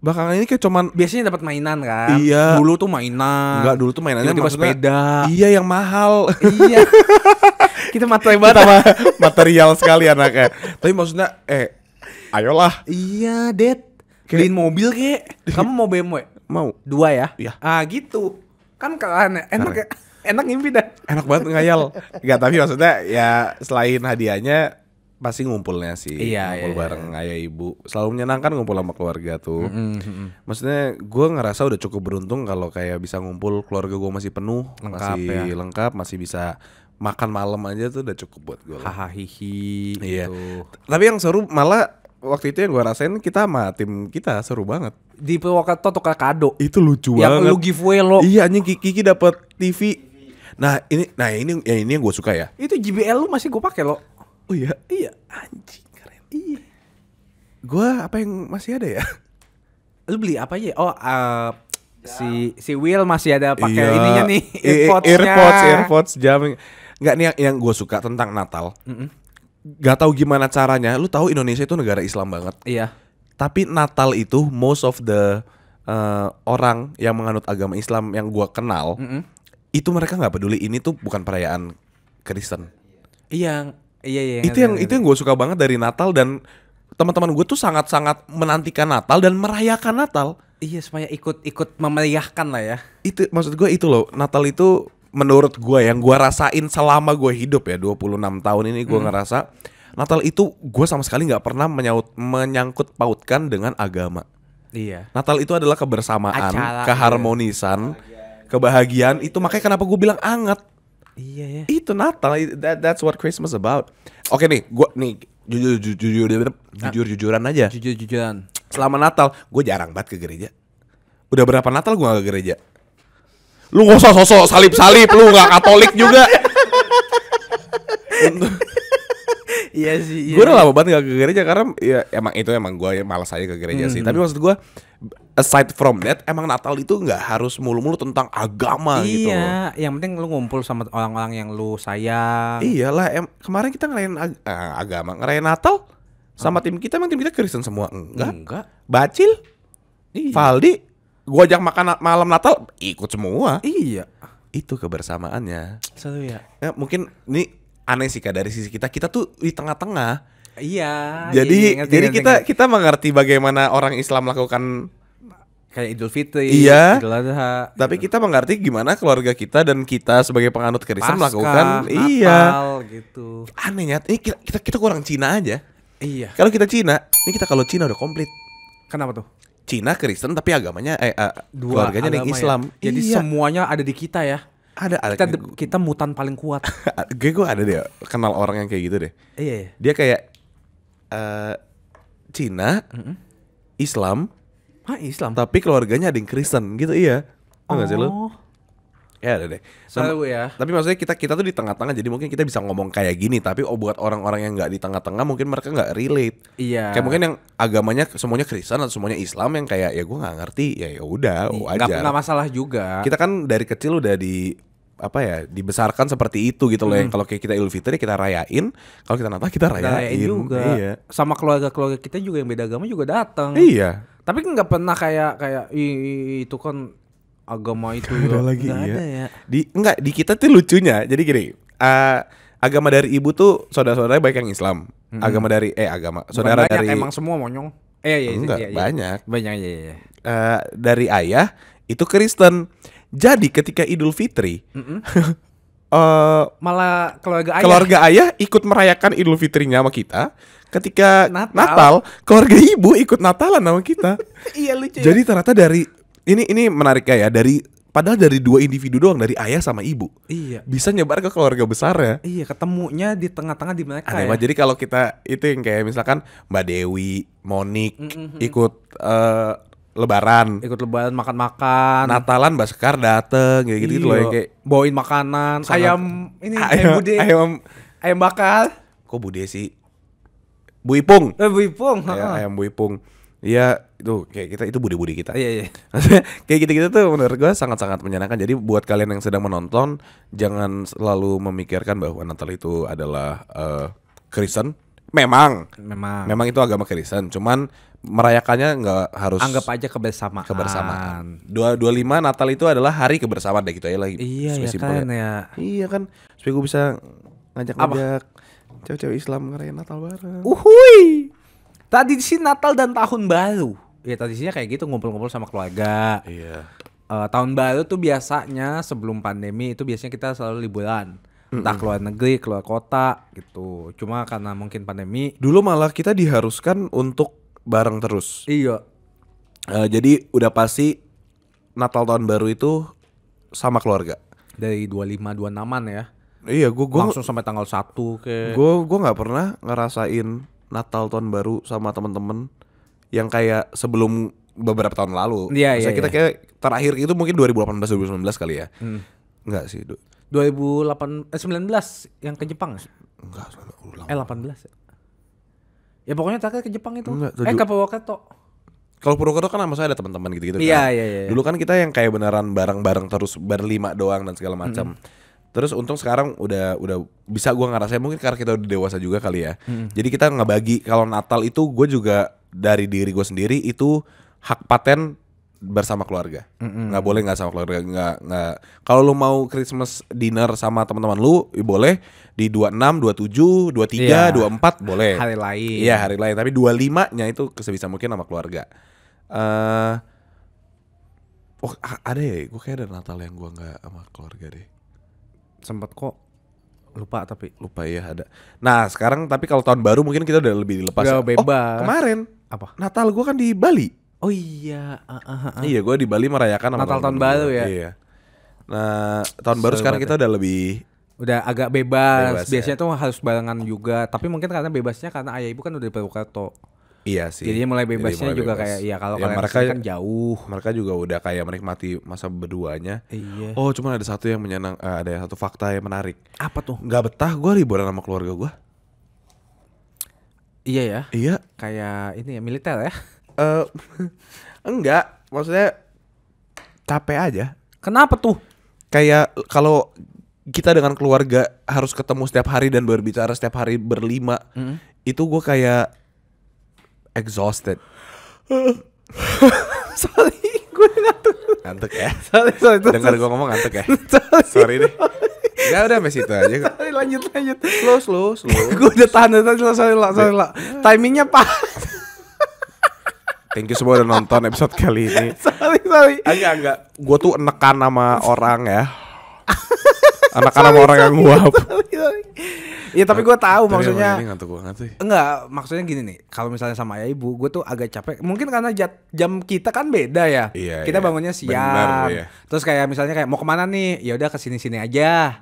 [SPEAKER 2] Belakangan ini kayak cuman
[SPEAKER 1] Biasanya dapat mainan kan.
[SPEAKER 2] Iya.
[SPEAKER 1] Dulu tuh mainan.
[SPEAKER 2] enggak, dulu tuh mainannya
[SPEAKER 1] Tiba-tiba
[SPEAKER 2] maksudnya
[SPEAKER 1] sepeda.
[SPEAKER 2] Iya yang mahal.
[SPEAKER 1] Iya. Kita matre banget.
[SPEAKER 2] Kita mah material sekali anaknya. Tapi maksudnya ayolah.
[SPEAKER 1] Iya, Dad. Beliin mobil kek. Kamu mau BMW?
[SPEAKER 2] Mau.
[SPEAKER 1] 2 ya?
[SPEAKER 2] Iya.
[SPEAKER 1] Gitu. Kan keren. Enak ya. Enak ngimpi dah.
[SPEAKER 2] Enak banget ngayal. Enggak, tapi maksudnya ya selain hadiahnya pasti ngumpulnya sih.
[SPEAKER 1] Iya,
[SPEAKER 2] Ngumpul
[SPEAKER 1] iya,
[SPEAKER 2] bareng ayah ibu. Selalu menyenangkan ngumpul sama keluarga tuh. Maksudnya gue ngerasa udah cukup beruntung kalau kayak bisa ngumpul, keluarga gue masih penuh,
[SPEAKER 1] Lengkap
[SPEAKER 2] masih
[SPEAKER 1] ya.
[SPEAKER 2] lengkap, masih bisa makan malam aja tuh udah cukup buat gue.
[SPEAKER 1] Hahaha hihi.
[SPEAKER 2] Iya.
[SPEAKER 1] Gitu.
[SPEAKER 2] Tapi yang seru malah waktu itu yang gue rasain kita sama tim kita seru banget.
[SPEAKER 1] Di Purwokerto tukar kado.
[SPEAKER 2] Itu lucu
[SPEAKER 1] Yang
[SPEAKER 2] banget.
[SPEAKER 1] lu giveaway lo.
[SPEAKER 2] Iya anjing Kiki dapet TV. Nah ini yang gue suka ya.
[SPEAKER 1] Itu JBL lu masih gue pakai lo.
[SPEAKER 2] Oh iya.
[SPEAKER 1] Iya.
[SPEAKER 2] Anjing keren.
[SPEAKER 1] Iya.
[SPEAKER 2] Gue apa yang masih ada ya?
[SPEAKER 1] Lu beli apa aja? Oh, si Will masih ada pakai
[SPEAKER 2] Iya.
[SPEAKER 1] ininya nih,
[SPEAKER 2] Airpods jamming. Enggak nih yang gue suka tentang Natal. Gak tahu gimana caranya. Lu tahu Indonesia itu negara Islam banget.
[SPEAKER 1] Iya.
[SPEAKER 2] Tapi Natal itu most of the orang yang menganut agama Islam yang gue kenal itu mereka nggak peduli ini tuh bukan perayaan Kristen.
[SPEAKER 1] Iya.
[SPEAKER 2] Itu yang gue suka banget dari Natal, dan teman-teman gue tuh sangat-sangat menantikan Natal dan merayakan Natal.
[SPEAKER 1] Iya, supaya ikut memeriahkan lah ya.
[SPEAKER 2] Itu maksud gue itu loh, Natal itu menurut gue yang gue rasain selama gue hidup ya 26 tahun ini gue ngerasa Natal itu gue sama sekali nggak pernah menyangkut pautkan dengan agama.
[SPEAKER 1] Iya.
[SPEAKER 2] Natal itu adalah kebersamaan,
[SPEAKER 1] Acara,
[SPEAKER 2] keharmonisan, kebahagiaan. Itu makanya kenapa gue bilang anget.
[SPEAKER 1] Iya ya.
[SPEAKER 2] Itu Natal, that's what Christmas about. Oke nih, gue nih jujur-jujuran aja.
[SPEAKER 1] Jujur-jujuran.
[SPEAKER 2] Selama Natal, gue jarang banget ke gereja. Udah berapa Natal gue gak ke gereja? Lu gak usah sosok salib-salib, lu gak Katolik juga.
[SPEAKER 1] Iya sih.
[SPEAKER 2] Gue udah lama banget gak ke gereja karena ya emang gue malas aja ke gereja sih. Tapi maksud gue, aside from that, emang Natal itu gak harus mulu-mulu tentang agama gitu.
[SPEAKER 1] Iya, yang penting lu ngumpul sama orang-orang yang lu sayang.
[SPEAKER 2] Iyalah, kemarin kita ngerayain agama, ngerayain Natal sama tim kita, emang tim kita Kristen semua? Enggak. Bacil,
[SPEAKER 1] Iya.
[SPEAKER 2] Valdi, gua ajak makan malam Natal, ikut semua.
[SPEAKER 1] Iya.
[SPEAKER 2] Itu kebersamaannya.
[SPEAKER 1] Seru ya.
[SPEAKER 2] Ya, mungkin ini aneh sih Kak, dari sisi kita tuh di tengah-tengah.
[SPEAKER 1] Iya.
[SPEAKER 2] Jadi
[SPEAKER 1] iya, ngerti.
[SPEAKER 2] kita mengerti bagaimana orang Islam melakukan
[SPEAKER 1] Kayak Idul Fitri,
[SPEAKER 2] Iya.
[SPEAKER 1] Idul Adha.
[SPEAKER 2] Tapi kita mengerti gimana keluarga kita dan kita sebagai penganut Kristen
[SPEAKER 1] Pasca,
[SPEAKER 2] melakukan
[SPEAKER 1] Natal, gitu.
[SPEAKER 2] Anehnya ini kita kurang Cina aja.
[SPEAKER 1] Iya.
[SPEAKER 2] Kalau kita Cina, ini kita kalau Cina udah komplit.
[SPEAKER 1] Kenapa tuh?
[SPEAKER 2] Cina Kristen tapi agamanya
[SPEAKER 1] Dua
[SPEAKER 2] keluarganya yang
[SPEAKER 1] agama
[SPEAKER 2] Islam.
[SPEAKER 1] ya. Jadi
[SPEAKER 2] Iya.
[SPEAKER 1] semuanya ada di kita ya.
[SPEAKER 2] ada
[SPEAKER 1] Kita mutan paling kuat.
[SPEAKER 2] gue ada deh kenal orang yang kayak gitu deh.
[SPEAKER 1] Iya.
[SPEAKER 2] Dia kayak Cina, Islam,
[SPEAKER 1] Islam.
[SPEAKER 2] tapi keluarganya ada yang Kristen gitu. Iya. Tau gak sih lu? Ya ada deh.
[SPEAKER 1] Seru ya.
[SPEAKER 2] Tapi maksudnya kita tuh di tengah-tengah, jadi mungkin kita bisa ngomong kayak gini. Tapi buat orang-orang yang nggak di tengah-tengah mungkin mereka nggak relate.
[SPEAKER 1] Iya.
[SPEAKER 2] Kayak mungkin yang agamanya semuanya Kristen atau semuanya Islam yang kayak ya gue nggak ngerti, ya udah wajar.
[SPEAKER 1] Nggak masalah juga.
[SPEAKER 2] Kita kan dari kecil udah dibesarkan seperti itu gitu loh. Yang kalau kayak kita Idul Fitri kita rayain, kalau kita Natal kita rayain
[SPEAKER 1] juga.
[SPEAKER 2] Iya.
[SPEAKER 1] Sama keluarga kita juga yang beda agama juga datang.
[SPEAKER 2] Iya.
[SPEAKER 1] Tapi nggak pernah kayak itu kan agama itu
[SPEAKER 2] Ada lagi
[SPEAKER 1] nggak
[SPEAKER 2] iya.
[SPEAKER 1] ada ya.
[SPEAKER 2] Di kita tuh lucunya. Jadi gini, agama dari ibu tuh saudara-saudaranya baik yang Islam. Agama dari saudara
[SPEAKER 1] Bukan banyak,
[SPEAKER 2] dari
[SPEAKER 1] emang semua monyong. Iya,
[SPEAKER 2] enggak,
[SPEAKER 1] iya.
[SPEAKER 2] banyak.
[SPEAKER 1] Banyak iya.
[SPEAKER 2] Dari ayah itu Kristen. Jadi ketika Idul Fitri
[SPEAKER 1] Malah keluarga ayah.
[SPEAKER 2] keluarga ayah ikut merayakan Idul Fitrinya sama kita. Ketika
[SPEAKER 1] Natal.
[SPEAKER 2] Natal keluarga ibu ikut Natalan sama kita.
[SPEAKER 1] Iya lucu.
[SPEAKER 2] Jadi ternyata dari ini menariknya ya, padahal dari dua individu doang, dari ayah sama ibu.
[SPEAKER 1] Iya.
[SPEAKER 2] Bisa nyebar ke keluarga besar ya.
[SPEAKER 1] Iya, ketemunya di tengah-tengah di mereka
[SPEAKER 2] Aneh
[SPEAKER 1] ya.
[SPEAKER 2] banget. Jadi kalau kita itu yang kayak misalkan Mbak Dewi, Monik ikut Lebaran,
[SPEAKER 1] Ikut lebaran makan-makan.
[SPEAKER 2] Natalan Mbak Sekar dateng gitu loh yang kayak
[SPEAKER 1] bawain makanan,
[SPEAKER 2] sangat-
[SPEAKER 1] ayam bude, ayam bakar.
[SPEAKER 2] Kok Bude sih? Bu Ipung.
[SPEAKER 1] Bu Ipung.
[SPEAKER 2] Ayam Bu Ipung. Iya, itu kayak kita itu bude-bude kita.
[SPEAKER 1] Iya.
[SPEAKER 2] Kayak gitu-gitu tuh menurut gue sangat-sangat menyenangkan. Jadi buat kalian yang sedang menonton, jangan selalu memikirkan bahwa Natal itu adalah Kristen. Memang itu agama Kristen. Cuman merayakannya nggak harus.
[SPEAKER 1] Anggap aja kebersamaan.
[SPEAKER 2] 25 Natal itu adalah hari kebersamaan deh gitu ya lagi.
[SPEAKER 1] Iya ya
[SPEAKER 2] Sesimpel
[SPEAKER 1] kan ya.
[SPEAKER 2] Iya kan, supaya gue bisa ngajak-ngajak cewek-cewek Islam ngerayain Natal bareng.
[SPEAKER 1] Uhuy. Tradisi Natal dan Tahun Baru. Ya tradisinya kayak gitu, ngumpul-ngumpul sama keluarga.
[SPEAKER 2] Iya.
[SPEAKER 1] Tahun Baru tuh biasanya sebelum pandemi itu biasanya kita selalu liburan. Entah keluar negeri, keluar kota gitu. Cuma karena mungkin pandemi.
[SPEAKER 2] Dulu malah kita diharuskan untuk bareng terus.
[SPEAKER 1] Iya.
[SPEAKER 2] Jadi udah pasti Natal tahun baru itu sama keluarga.
[SPEAKER 1] Dari 25-26an ya.
[SPEAKER 2] Iya, gue
[SPEAKER 1] Langsung sampai tanggal 1 ke.
[SPEAKER 2] gue nggak pernah ngerasain Natal tahun baru sama temen-temen yang kayak sebelum beberapa tahun lalu.
[SPEAKER 1] Iya,
[SPEAKER 2] Maksudnya
[SPEAKER 1] iya,
[SPEAKER 2] kita kayak terakhir itu mungkin 2018 2019 kali ya. Enggak sih,
[SPEAKER 1] 2019 yang ke Jepang nggak?
[SPEAKER 2] enggak, ulang.
[SPEAKER 1] 18 ya? Ya pokoknya terakhir ke Jepang itu.
[SPEAKER 2] Enggak,
[SPEAKER 1] Ke Purwokerto.
[SPEAKER 2] Kalau Purwokerto kan maksudnya ada teman-teman gitu-gitu
[SPEAKER 1] Iya,
[SPEAKER 2] kan.
[SPEAKER 1] iya.
[SPEAKER 2] Dulu kan kita yang kayak beneran bareng-bareng terus berlima doang dan segala macam. Terus untung sekarang udah bisa gua ngerasain, mungkin karena kita udah dewasa juga kali ya. Jadi kita ngebagi kalau Natal itu gue juga dari diri gue sendiri itu hak paten bersama keluarga. Nggak boleh nggak sama keluarga, nggak. Kalau lu mau Christmas dinner sama teman-teman lu, boleh di 26, 27, 23,
[SPEAKER 1] Iya.
[SPEAKER 2] 24 boleh.
[SPEAKER 1] Hari lain.
[SPEAKER 2] Iya, hari lain, tapi 25-nya itu sebisa mungkin sama keluarga. Ada ya, gue kayak ada Natal yang gue nggak sama keluarga deh.
[SPEAKER 1] Sempet kok lupa tapi.
[SPEAKER 2] Lupa ya ada. Nah sekarang tapi kalau tahun baru mungkin kita udah lebih dilepas.
[SPEAKER 1] Udah bebas.
[SPEAKER 2] Kemarin
[SPEAKER 1] Apa?
[SPEAKER 2] Natal gue kan di Bali.
[SPEAKER 1] Oh iya.
[SPEAKER 2] Iya, gue di Bali merayakan sama
[SPEAKER 1] Natal tahun
[SPEAKER 2] temen-temen
[SPEAKER 1] baru
[SPEAKER 2] gua.
[SPEAKER 1] ya?
[SPEAKER 2] Iya. Nah tahun baru
[SPEAKER 1] Seru
[SPEAKER 2] sekarang
[SPEAKER 1] banget
[SPEAKER 2] kita udah lebih.
[SPEAKER 1] Udah agak bebas.
[SPEAKER 2] Bebas,
[SPEAKER 1] Biasanya tuh harus barengan juga. Tapi mungkin karena bebasnya karena ayah ibu kan udah di Purwokerto.
[SPEAKER 2] Iya sih.
[SPEAKER 1] Jadi mulai
[SPEAKER 2] Jadi
[SPEAKER 1] bebasnya
[SPEAKER 2] mulai
[SPEAKER 1] juga
[SPEAKER 2] bebas.
[SPEAKER 1] kayak ya kalau
[SPEAKER 2] Ya,
[SPEAKER 1] kalian
[SPEAKER 2] mereka
[SPEAKER 1] kesini kan jauh.
[SPEAKER 2] Mereka juga udah kayak menikmati masa berduanya.
[SPEAKER 1] Iya.
[SPEAKER 2] Oh cuman ada satu yang ada satu fakta yang menarik.
[SPEAKER 1] Apa tuh?
[SPEAKER 2] Nggak betah gue liburan sama keluarga gue.
[SPEAKER 1] Iya ya.
[SPEAKER 2] Iya.
[SPEAKER 1] Kayak ini ya militer ya.
[SPEAKER 2] Enggak, maksudnya capek aja.
[SPEAKER 1] Kenapa tuh?
[SPEAKER 2] Kayak kalau kita dengan keluarga harus ketemu setiap hari dan berbicara setiap hari berlima, itu gue kayak exhausted.
[SPEAKER 1] Sorry, gue ngantuk.
[SPEAKER 2] Ngantuk ya.
[SPEAKER 1] Sorry.
[SPEAKER 2] Dengar gue ngomong ngantuk ya. Sorry deh. Enggak, udah sampai situ aja kok.
[SPEAKER 1] Sorry, lanjut.
[SPEAKER 2] Slow.
[SPEAKER 1] Gue udah tahan sorry lah. Timingnya pas.
[SPEAKER 2] Thank you semua udah nonton episode kali ini.
[SPEAKER 1] sorry.
[SPEAKER 2] Enggak. Gue tuh nekan sama orang ya. Nekan sama orang yang nguap.
[SPEAKER 1] Iya tapi gue tahu maksudnya.
[SPEAKER 2] Ini ngantuk banget sih.
[SPEAKER 1] Enggak, maksudnya gini nih. Kalau misalnya sama ayah ibu, gue tuh agak capek. Mungkin karena jam kita kan beda ya.
[SPEAKER 2] Iya,
[SPEAKER 1] kita
[SPEAKER 2] iya.
[SPEAKER 1] bangunnya siang.
[SPEAKER 2] Benar, iya.
[SPEAKER 1] Terus kayak misalnya kayak mau kemana nih? Ya udah kesini-sini aja.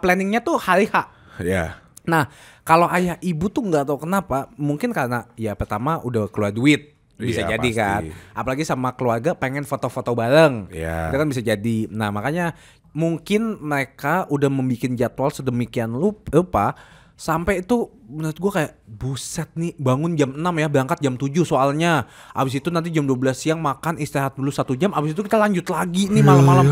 [SPEAKER 1] Planningnya tuh hari H.
[SPEAKER 2] Iya.
[SPEAKER 1] Nah, kalau ayah ibu tuh nggak tahu kenapa. Mungkin karena ya pertama udah keluar duit. Bisa
[SPEAKER 2] Iya,
[SPEAKER 1] jadi
[SPEAKER 2] pasti.
[SPEAKER 1] kan. Apalagi sama keluarga pengen foto-foto bareng.
[SPEAKER 2] Iya.
[SPEAKER 1] Itu kan bisa jadi. Nah, makanya mungkin mereka udah membuat jadwal sedemikian lupa sampai itu menurut gue kayak buset nih bangun jam 6 ya berangkat jam 7 soalnya. Abis itu nanti jam 12 siang makan istirahat dulu 1 jam. Abis itu kita lanjut lagi nih malam-malam.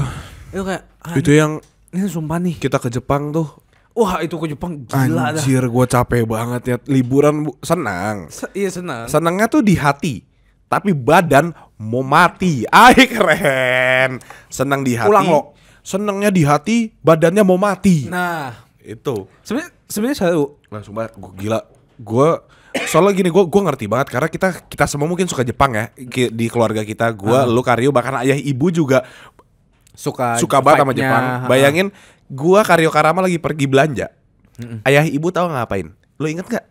[SPEAKER 1] Itu kayak
[SPEAKER 2] Itu yang
[SPEAKER 1] ini sumpah nih.
[SPEAKER 2] kita ke Jepang tuh.
[SPEAKER 1] Wah itu ke Jepang gila dah.
[SPEAKER 2] Anjir, gue capek banget ya. Liburan senang.
[SPEAKER 1] Iya senang.
[SPEAKER 2] Senangnya tuh di hati, tapi badan mau mati. Keren. Senang di hati.
[SPEAKER 1] Ulang lo.
[SPEAKER 2] Senangnya di hati, badannya mau mati.
[SPEAKER 1] Nah,
[SPEAKER 2] Itu.
[SPEAKER 1] sebenarnya seru.
[SPEAKER 2] Nah, sumpah gue gila. Gue soalnya gini, gue ngerti banget karena kita semua mungkin suka Jepang ya di keluarga kita. Gue, lu, Karyo, bahkan ayah ibu juga suka banget sama
[SPEAKER 1] vibe-nya.
[SPEAKER 2] Jepang. Bayangin, gue, Karyo Karama lagi pergi belanja. Ayah ibu tahu ngapain? Lu inget nggak?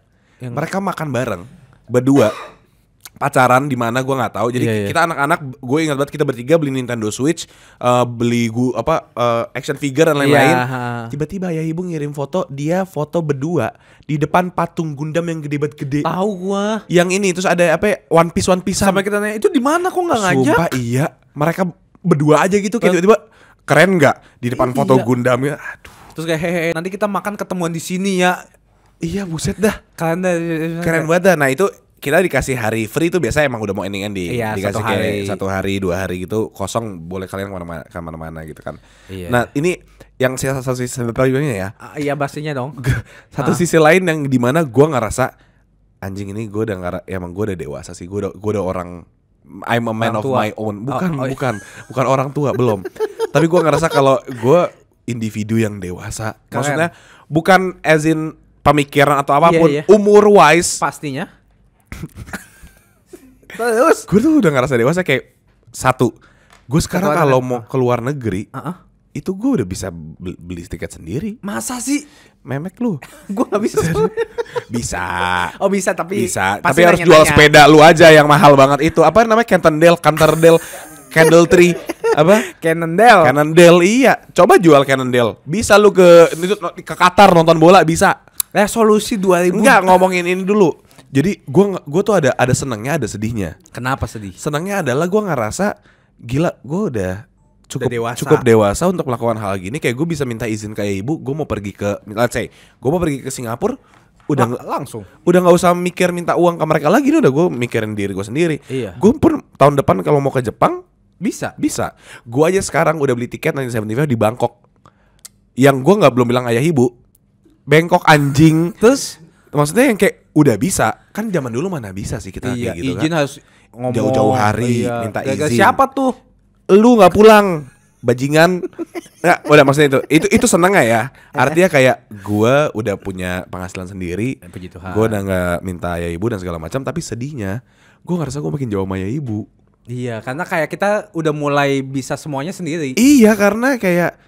[SPEAKER 2] Mereka makan bareng berdua. Pacaran di mana gue nggak tahu. Jadi
[SPEAKER 1] Iya.
[SPEAKER 2] kita anak-anak, gue ingat banget kita bertiga beli Nintendo Switch, beli action figure dan lain-lain.
[SPEAKER 1] Iya.
[SPEAKER 2] Tiba-tiba ayah ibu ngirim foto, dia foto berdua di depan patung Gundam yang gede banget gede.
[SPEAKER 1] Tahu gua.
[SPEAKER 2] Yang ini terus ada apa? One Piece
[SPEAKER 1] Sampai kita nanya itu di mana kok nggak ngajak?
[SPEAKER 2] Sumpah iya, mereka berdua aja gitu kayak tiba-tiba keren nggak di depan foto
[SPEAKER 1] Iya.
[SPEAKER 2] Gundamnya. Aduh,
[SPEAKER 1] Terus kayak hehe nanti kita makan ketemuan di sini ya.
[SPEAKER 2] iya buset dah.
[SPEAKER 1] Keren
[SPEAKER 2] Banget dah. Nah itu kita dikasih hari free tuh biasa emang udah mau ending-ending.
[SPEAKER 1] Iya,
[SPEAKER 2] Dikasih
[SPEAKER 1] 1 hari.
[SPEAKER 2] kayak 1 hari 2 hari gitu kosong, boleh kalian kemana-mana gitu kan.
[SPEAKER 1] Iya.
[SPEAKER 2] Nah ini yang satu sisi ya.
[SPEAKER 1] Iya pastinya dong.
[SPEAKER 2] Satu sisi lain yang dimana gue ngerasa anjing ini gue udah emang gue udah dewasa sih. Gue udah orang, I'm a man
[SPEAKER 1] Orang
[SPEAKER 2] of
[SPEAKER 1] tua.
[SPEAKER 2] my own. Bukan
[SPEAKER 1] Oh, iya.
[SPEAKER 2] bukan orang tua belum. Tapi gue ngerasa kalau gue individu yang dewasa.
[SPEAKER 1] Keren.
[SPEAKER 2] Maksudnya bukan as in pemikiran atau apapun,
[SPEAKER 1] Iya, iya.
[SPEAKER 2] umur wise.
[SPEAKER 1] Pastinya. Terus
[SPEAKER 2] Gue tuh udah ngerasa dewasa kayak satu. Gue sekarang
[SPEAKER 1] Keluar
[SPEAKER 2] kalau
[SPEAKER 1] negeri.
[SPEAKER 2] mau keluar negeri,
[SPEAKER 1] Heeh.
[SPEAKER 2] itu gue udah bisa beli tiket sendiri.
[SPEAKER 1] Masa sih?
[SPEAKER 2] Memek lu.
[SPEAKER 1] Gua nggak bisa.
[SPEAKER 2] Bisa.
[SPEAKER 1] Oh bisa tapi
[SPEAKER 2] Bisa,
[SPEAKER 1] pasti
[SPEAKER 2] tapi harus
[SPEAKER 1] nanya-nanya.
[SPEAKER 2] jual sepeda lu aja yang mahal banget itu. Apa namanya? Cannondale, Candle Tree, apa? Cannondale, iya. Coba jual Cannondale. Bisa lu ke Qatar nonton bola bisa.
[SPEAKER 1] Resolusi 2000.
[SPEAKER 2] Enggak, ngomongin ini dulu. Jadi gua tuh ada senengnya, ada sedihnya.
[SPEAKER 1] Kenapa sedih?
[SPEAKER 2] Senengnya adalah gua ngerasa gila, gua udah
[SPEAKER 1] dewasa.
[SPEAKER 2] cukup dewasa untuk melakukan hal gini. Kayak gue bisa minta izin ke ibu, gue mau pergi ke, let's say, gue mau pergi ke Singapura,
[SPEAKER 1] Langsung.
[SPEAKER 2] udah nggak usah mikir minta uang ke mereka lagi nih, udah gue mikirin diri gue sendiri.
[SPEAKER 1] Iya.
[SPEAKER 2] Gue pun tahun depan kalau mau ke Jepang
[SPEAKER 1] Bisa.
[SPEAKER 2] gue aja sekarang udah beli tiket 1975 di Bangkok, yang gue nggak belum bilang ayah ibu. Bangkok anjing.
[SPEAKER 1] Terus
[SPEAKER 2] Maksudnya yang kayak udah bisa. Kan zaman dulu mana bisa sih kita
[SPEAKER 1] iya,
[SPEAKER 2] kayak gitu
[SPEAKER 1] izin
[SPEAKER 2] kan.
[SPEAKER 1] harus ngomong
[SPEAKER 2] Jauh-jauh hari minta
[SPEAKER 1] Gara-gara
[SPEAKER 2] izin.
[SPEAKER 1] Siapa tuh?
[SPEAKER 2] Lu nggak pulang, bajingan. Nggak, udah maksudnya itu seneng gak ya? Artinya kayak gue udah punya penghasilan sendiri,
[SPEAKER 1] Puji Tuhan.
[SPEAKER 2] gue udah nggak minta ayah ibu dan segala macam. Tapi sedihnya gue ngerasa gue makin jauh sama ayah ibu.
[SPEAKER 1] Iya, karena kayak kita udah mulai bisa semuanya sendiri.
[SPEAKER 2] Iya, karena kayak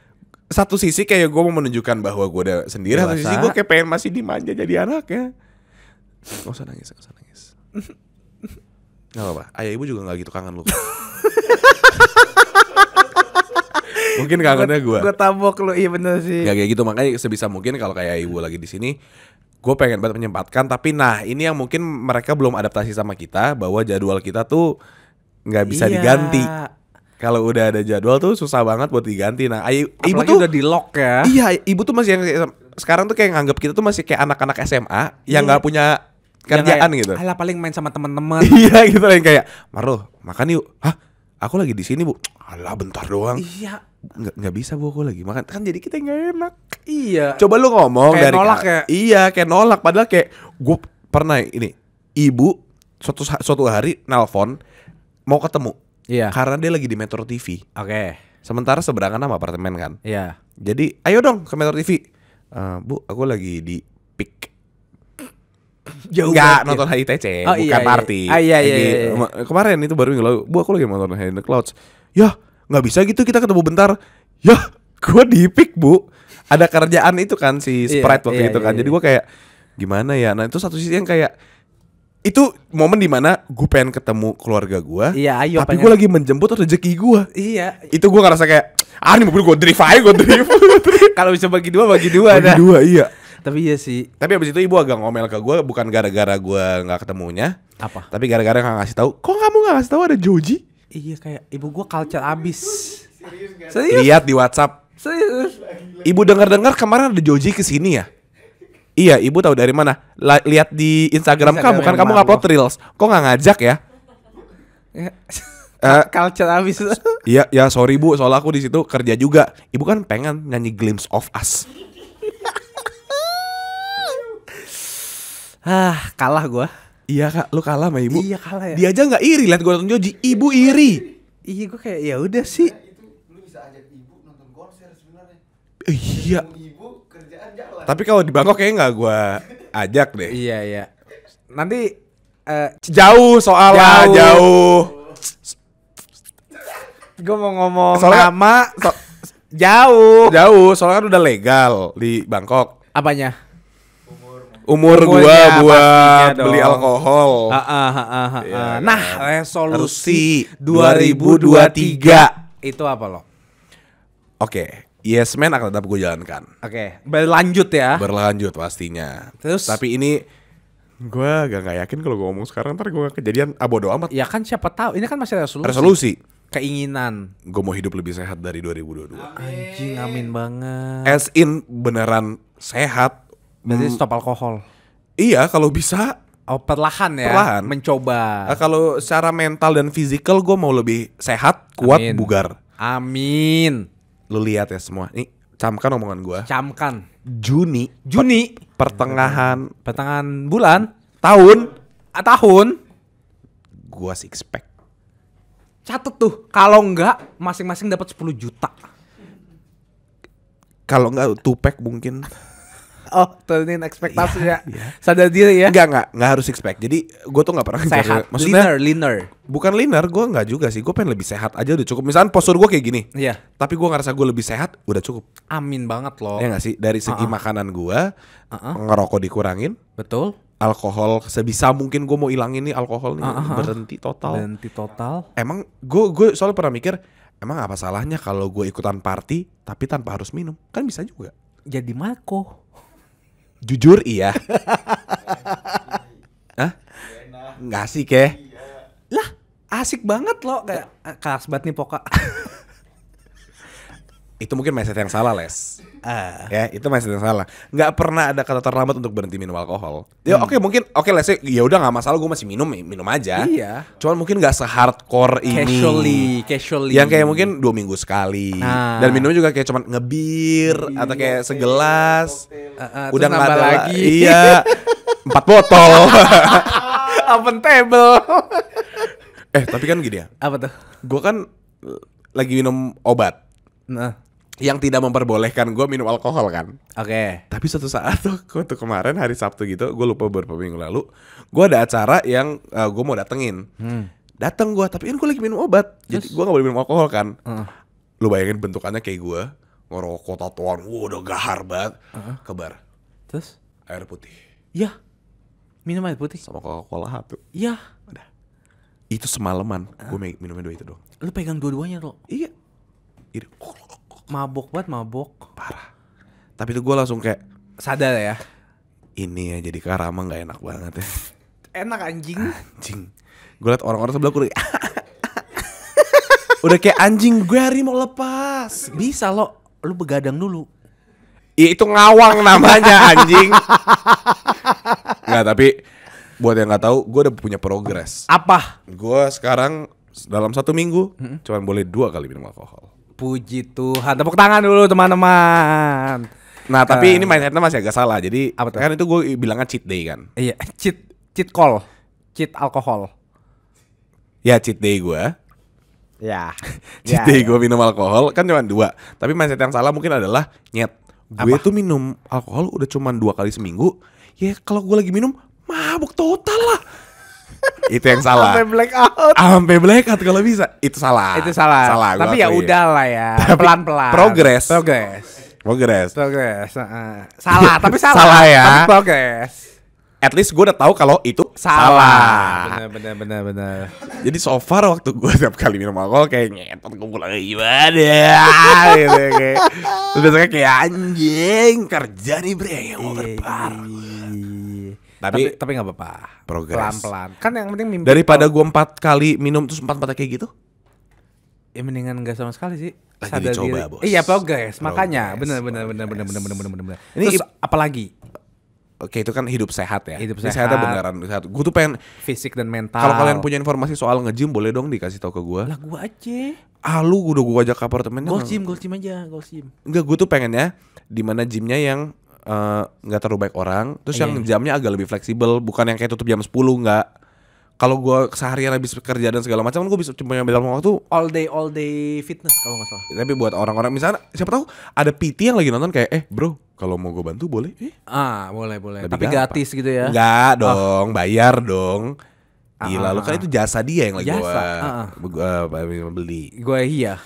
[SPEAKER 2] satu sisi kayak gue mau menunjukkan bahwa gue udah sendiri, satu
[SPEAKER 1] Dewasa.
[SPEAKER 2] sisi gue kayak pengen masih dimanja jadi anaknya. Gak usah nangis. Gak apa-apa, ayah ibu juga gak gitu kangen lu. Mungkin kangennya gue.
[SPEAKER 1] Gue tabok lu, iya bener sih.
[SPEAKER 2] Gak kayak gitu, makanya sebisa mungkin kalau kayak ibu lagi di sini, gue pengen banget menyempatkan. Tapi nah ini yang mungkin mereka belum adaptasi sama kita, bahwa jadwal kita tuh nggak bisa
[SPEAKER 1] Iya.
[SPEAKER 2] diganti. Kalau udah ada jadwal tuh susah banget buat diganti. Nah ibu
[SPEAKER 1] Apalagi
[SPEAKER 2] tuh
[SPEAKER 1] udah di lock ya.
[SPEAKER 2] iya, ibu tuh masih yang sekarang tuh kayak nganggap kita tuh masih kayak anak-anak SMA yang nggak punya kerjaan gitu.
[SPEAKER 1] Alah paling main sama teman-teman.
[SPEAKER 2] Iya gitu lah, yang kayak Marlo makan yuk. Hah? Aku lagi di sini bu. Alah bentar doang.
[SPEAKER 1] Iya.
[SPEAKER 2] Nggak bisa bu, aku lagi makan. Kan jadi kita nggak enak.
[SPEAKER 1] Iya.
[SPEAKER 2] Coba lu ngomong
[SPEAKER 1] Kayak
[SPEAKER 2] dari
[SPEAKER 1] nolak ya?
[SPEAKER 2] Iya, kayak nolak. Padahal kayak gue pernah ini, ibu suatu hari nelpon mau ketemu.
[SPEAKER 1] Iya.
[SPEAKER 2] Karena dia lagi di Metro TV.
[SPEAKER 1] Oke.
[SPEAKER 2] Sementara seberangan sama apartemen kan.
[SPEAKER 1] Iya.
[SPEAKER 2] Jadi ayo dong ke Metro TV. Bu, aku lagi di PIK.
[SPEAKER 1] Jauh
[SPEAKER 2] Nggak
[SPEAKER 1] banget
[SPEAKER 2] nonton
[SPEAKER 1] ya.
[SPEAKER 2] HITC,
[SPEAKER 1] Oh,
[SPEAKER 2] bukan
[SPEAKER 1] iya, iya.
[SPEAKER 2] party.
[SPEAKER 1] Ah, iya, iya,
[SPEAKER 2] Lagi,
[SPEAKER 1] iya.
[SPEAKER 2] Kemarin itu baru minggu lalu, aku lagi nonton High in the Clouds. Yah, nggak bisa gitu kita ketemu bentar. Yah, gue dipik bu. Ada kerjaan itu kan si
[SPEAKER 1] Iya,
[SPEAKER 2] Sprite waktu
[SPEAKER 1] iya,
[SPEAKER 2] itu kan.
[SPEAKER 1] iya,
[SPEAKER 2] Jadi
[SPEAKER 1] iya.
[SPEAKER 2] gue kayak gimana ya. Nah itu satu sisi yang kayak itu momen dimana gue pengen ketemu keluarga gue.
[SPEAKER 1] Iya, ayo,
[SPEAKER 2] Tapi
[SPEAKER 1] pengen.
[SPEAKER 2] gue lagi menjemput rezeki gue.
[SPEAKER 1] Iya.
[SPEAKER 2] Itu gue ngerasa kayak ini mobil gue drive aja, gue drive.
[SPEAKER 1] Kalau bisa bagi dua
[SPEAKER 2] Bagi
[SPEAKER 1] dah.
[SPEAKER 2] dua, iya.
[SPEAKER 1] Tapi iya sih.
[SPEAKER 2] Tapi abis itu ibu agak ngomel ke gue, bukan gara-gara gue nggak ketemunya,
[SPEAKER 1] Apa?
[SPEAKER 2] tapi gara-gara nggak ngasih tahu. Kok kamu nggak ngasih tahu ada Joji?
[SPEAKER 1] Iya kayak ibu gua culture abis.
[SPEAKER 3] Serius gak?
[SPEAKER 1] Serius?
[SPEAKER 2] Lihat di WhatsApp.
[SPEAKER 1] Serius?
[SPEAKER 2] Ibu dengar-dengar kemarin ada Joji kesini ya? Iya, ibu tahu dari mana? Lihat di Instagram kamu kan, kamu
[SPEAKER 1] Marlo.
[SPEAKER 2] ngupload reels. Kok nggak ngajak ya?
[SPEAKER 1] Culture abis.
[SPEAKER 2] Iya, ya sorry bu, soalnya aku di situ kerja juga. Ibu kan pengen nyanyi Glimpse of Us.
[SPEAKER 1] Kalah gua.
[SPEAKER 2] Iya kak, lu kalah sama ibu.
[SPEAKER 1] Iya, kalah ya.
[SPEAKER 2] Dia aja nggak iri lihat gue nonton Joji. Ibu iri.
[SPEAKER 1] Iya gua kayak ya udah sih.
[SPEAKER 3] Itu lu bisa ajak ibu nonton konser sebenarnya.
[SPEAKER 2] Iya.
[SPEAKER 3] Ketemu ibu kerjaan jalan.
[SPEAKER 2] Tapi kalau di Bangkok kayaknya nggak gue ajak deh.
[SPEAKER 1] Iya iya. Nanti
[SPEAKER 2] Jauh soalnya, jauh.
[SPEAKER 1] gua mau ngomong
[SPEAKER 2] Soalnya-
[SPEAKER 1] nama jauh.
[SPEAKER 2] Jauh, soalnya kan udah legal di Bangkok.
[SPEAKER 1] Apanya?
[SPEAKER 2] Umur
[SPEAKER 1] Umurnya
[SPEAKER 2] gua
[SPEAKER 1] pastinya
[SPEAKER 2] buat
[SPEAKER 1] dong.
[SPEAKER 2] beli alkohol.
[SPEAKER 1] Iya, nah, resolusi
[SPEAKER 2] Resolusi
[SPEAKER 1] 2023 itu apa lo?
[SPEAKER 2] Oke, Yes Man akan tetap gue jalankan.
[SPEAKER 1] Oke, berlanjut ya.
[SPEAKER 2] Berlanjut pastinya.
[SPEAKER 1] Terus?
[SPEAKER 2] Tapi ini gue gak yakin kalau gue ngomong sekarang ntar gue kejadian bodo amat.
[SPEAKER 1] Ya kan siapa tahu, ini kan masih resolusi.
[SPEAKER 2] Resolusi,
[SPEAKER 1] Keinginan.
[SPEAKER 2] gue mau hidup lebih sehat dari 2022.
[SPEAKER 1] Anjing, amin banget.
[SPEAKER 2] As in beneran sehat.
[SPEAKER 1] Berarti stop alkohol.
[SPEAKER 2] Iya kalau bisa.
[SPEAKER 1] Oh, perlahan ya.
[SPEAKER 2] Perlahan.
[SPEAKER 1] Mencoba.
[SPEAKER 2] Kalau secara mental dan fisikal gue mau lebih sehat, kuat,
[SPEAKER 1] Amin.
[SPEAKER 2] bugar.
[SPEAKER 1] Amin.
[SPEAKER 2] Lu lihat ya semua. Nih, camkan omongan gue.
[SPEAKER 1] Camkan.
[SPEAKER 2] Juni pertengahan
[SPEAKER 1] bulan,
[SPEAKER 2] tahun
[SPEAKER 1] tahun.
[SPEAKER 2] gua six pack.
[SPEAKER 1] Catet tuh. Kalau enggak, masing-masing dapat 10 juta.
[SPEAKER 2] Kalau enggak two pack mungkin.
[SPEAKER 1] Oh, turunin ekspektasi ya.
[SPEAKER 2] Iya.
[SPEAKER 1] Sadar diri ya.
[SPEAKER 2] Enggak harus six pack. Jadi gua tuh enggak pernah ngejar-
[SPEAKER 1] Sehat.
[SPEAKER 2] maksudnya
[SPEAKER 1] Leaner.
[SPEAKER 2] bukan linear, gua enggak juga sih. Gua pengen lebih sehat aja udah cukup. Misalnya postur gua kayak gini.
[SPEAKER 1] Iya.
[SPEAKER 2] Tapi gua ngerasa gua lebih sehat udah cukup.
[SPEAKER 1] Amin banget loh.
[SPEAKER 2] Ya enggak sih? Dari segi makanan gua, ngerokok dikurangin,
[SPEAKER 1] Betul.
[SPEAKER 2] alkohol sebisa mungkin gua mau ilangin nih alkohol nih, berhenti total.
[SPEAKER 1] Berhenti total.
[SPEAKER 2] Emang gue soalnya pernah mikir, emang apa salahnya kalau gue ikutan party tapi tanpa harus minum? Kan bisa juga.
[SPEAKER 1] Jadi Marco.
[SPEAKER 2] Jujur iya. Hah? Nggak sih ke?
[SPEAKER 1] Lah, asik banget loh kayak kelas banget nih Poka.
[SPEAKER 2] Itu mungkin mindset yang salah, Les. Ya, itu mindset yang salah. Nggak pernah ada kata terlambat untuk berhenti minum alkohol. Ya oke, mungkin oke Les, ya udah nggak masalah, gue masih minum aja.
[SPEAKER 1] Iya.
[SPEAKER 2] Cuman mungkin nggak se-hardcore ini.
[SPEAKER 1] Casually.
[SPEAKER 2] Yang kayak mungkin 2 minggu sekali.
[SPEAKER 1] Nah.
[SPEAKER 2] Dan minumnya juga kayak cuman ngebir atau kayak segelas.
[SPEAKER 1] Terus
[SPEAKER 2] Udah nggak
[SPEAKER 1] nambah
[SPEAKER 2] ada
[SPEAKER 1] lagi.
[SPEAKER 2] Iya. 4 botol.
[SPEAKER 1] Open table.
[SPEAKER 2] Tapi kan gini ya.
[SPEAKER 1] Apa tuh?
[SPEAKER 2] Gue kan lagi minum obat
[SPEAKER 1] Nah,
[SPEAKER 2] yang tidak memperbolehkan gue minum alkohol kan.
[SPEAKER 1] oke.
[SPEAKER 2] Tapi suatu saat tuh kemarin hari Sabtu gitu, gue lupa beberapa minggu lalu, gue ada acara yang gue mau datengin. Dateng gue, tapi kan gue lagi minum obat, jadi gue gak boleh minum alkohol kan. Lu bayangin bentukannya kayak gue, ngerokok tatoan, udah gahar banget, ke bar,
[SPEAKER 1] Terus?
[SPEAKER 2] air putih
[SPEAKER 1] Ya. Minum air putih.
[SPEAKER 2] sama Coca-Cola satu.
[SPEAKER 1] Ya.
[SPEAKER 2] Udah. Itu semalaman, gue minumnya 2 itu doang.
[SPEAKER 1] Lu pegang dua-duanya lo.
[SPEAKER 2] Iya. Ini
[SPEAKER 1] Mabok banget, mabok.
[SPEAKER 2] parah. Tapi itu gue langsung kayak,
[SPEAKER 1] Sadar ya.
[SPEAKER 2] ini ya jadi Karama nggak enak banget ya.
[SPEAKER 1] Enak anjing.
[SPEAKER 2] Anjing. Gue liat orang-orang sebelah gue udah kayak anjing, gue hari mau lepas.
[SPEAKER 1] Bisa lo. Lu begadang dulu.
[SPEAKER 2] Ya itu ngawang namanya anjing. Nggak, tapi buat yang nggak tahu, gue udah punya progres.
[SPEAKER 1] Apa?
[SPEAKER 2] Gue sekarang dalam 1 minggu cuman boleh 2 kali minum alkohol.
[SPEAKER 1] Puji Tuhan. Tepuk tangan dulu teman-teman.
[SPEAKER 2] Nah tapi ini mindsetnya masih agak salah. Jadi
[SPEAKER 1] Apa tuh?
[SPEAKER 2] kan itu gue bilangnya cheat day kan.
[SPEAKER 1] Iya, cheat call. Cheat alkohol.
[SPEAKER 2] Ya cheat day gue.
[SPEAKER 1] Ya.
[SPEAKER 2] Cheat day gue minum alkohol kan cuma 2. Tapi mindset yang salah mungkin adalah nyet. Gue tuh minum alkohol udah cuma 2 kali seminggu. Ya kalau gue lagi minum Mabuk total lah. Itu yang salah.
[SPEAKER 1] Sampai blackout.
[SPEAKER 2] Sampai blackout kalau bisa. Itu salah.
[SPEAKER 1] Itu salah.
[SPEAKER 2] Salah.
[SPEAKER 1] Tapi
[SPEAKER 2] gua
[SPEAKER 1] ya
[SPEAKER 2] akui.
[SPEAKER 1] udah lah ya.
[SPEAKER 2] Tapi
[SPEAKER 1] Pelan-pelan.
[SPEAKER 2] progress.
[SPEAKER 1] Progress. Salah, tapi salah.
[SPEAKER 2] Salah ya.
[SPEAKER 1] Tapi progress.
[SPEAKER 2] At least gue udah tahu kalau itu salah.
[SPEAKER 1] Bener.
[SPEAKER 2] Jadi so far waktu gue tiap kali minum alkohol kayak ngetot gue pulang gimana gitu kayak. Terus biasanya kayak anjing kerja nih bre yang overbar.
[SPEAKER 1] Tapi nggak apa-apa.
[SPEAKER 2] Progress.
[SPEAKER 1] Pelan-pelan. Kan yang penting mimpi.
[SPEAKER 2] Daripada gue 4 kali minum terus 4 kayak gitu.
[SPEAKER 1] Ya mendingan nggak sama sekali sih.
[SPEAKER 2] Lagi
[SPEAKER 1] Sadar
[SPEAKER 2] dicoba,
[SPEAKER 1] diri.
[SPEAKER 2] Bos.
[SPEAKER 1] Iya progress. Makanya
[SPEAKER 2] Progress.
[SPEAKER 1] bener.
[SPEAKER 2] Ini
[SPEAKER 1] Terus apalagi
[SPEAKER 2] Oke itu kan hidup sehat ya.
[SPEAKER 1] Hidup
[SPEAKER 2] Ini
[SPEAKER 1] sehat.
[SPEAKER 2] sehatnya beneran sehat. Gue tuh pengen
[SPEAKER 1] fisik dan mental.
[SPEAKER 2] kalau kalian punya informasi soal nge-gym boleh dong dikasih tahu ke gue.
[SPEAKER 1] lah gua aja.
[SPEAKER 2] Lu udah gue ajak ke apartemennya.
[SPEAKER 1] Gold gym aja, gold gym.
[SPEAKER 2] Enggak, gue tuh pengennya di mana gymnya yang nggak terlalu banyak orang, terus yang jamnya agak lebih fleksibel, bukan yang kayak tutup jam 10 nggak. Kalau gue seharian habis kerja dan segala macam, gue bisa cuma ngambil waktu
[SPEAKER 1] All day fitness kalau nggak salah.
[SPEAKER 2] tapi buat orang-orang misalnya siapa tahu ada PT yang lagi nonton kayak bro kalau mau gue bantu boleh
[SPEAKER 1] Boleh.
[SPEAKER 2] Lebih
[SPEAKER 1] Tapi
[SPEAKER 2] gampang.
[SPEAKER 1] gratis gitu ya.
[SPEAKER 2] Enggak dong, bayar dong. Gila lu kan itu jasa dia yang lagi
[SPEAKER 1] Jasa,
[SPEAKER 2] gua beli.
[SPEAKER 1] Gue iya.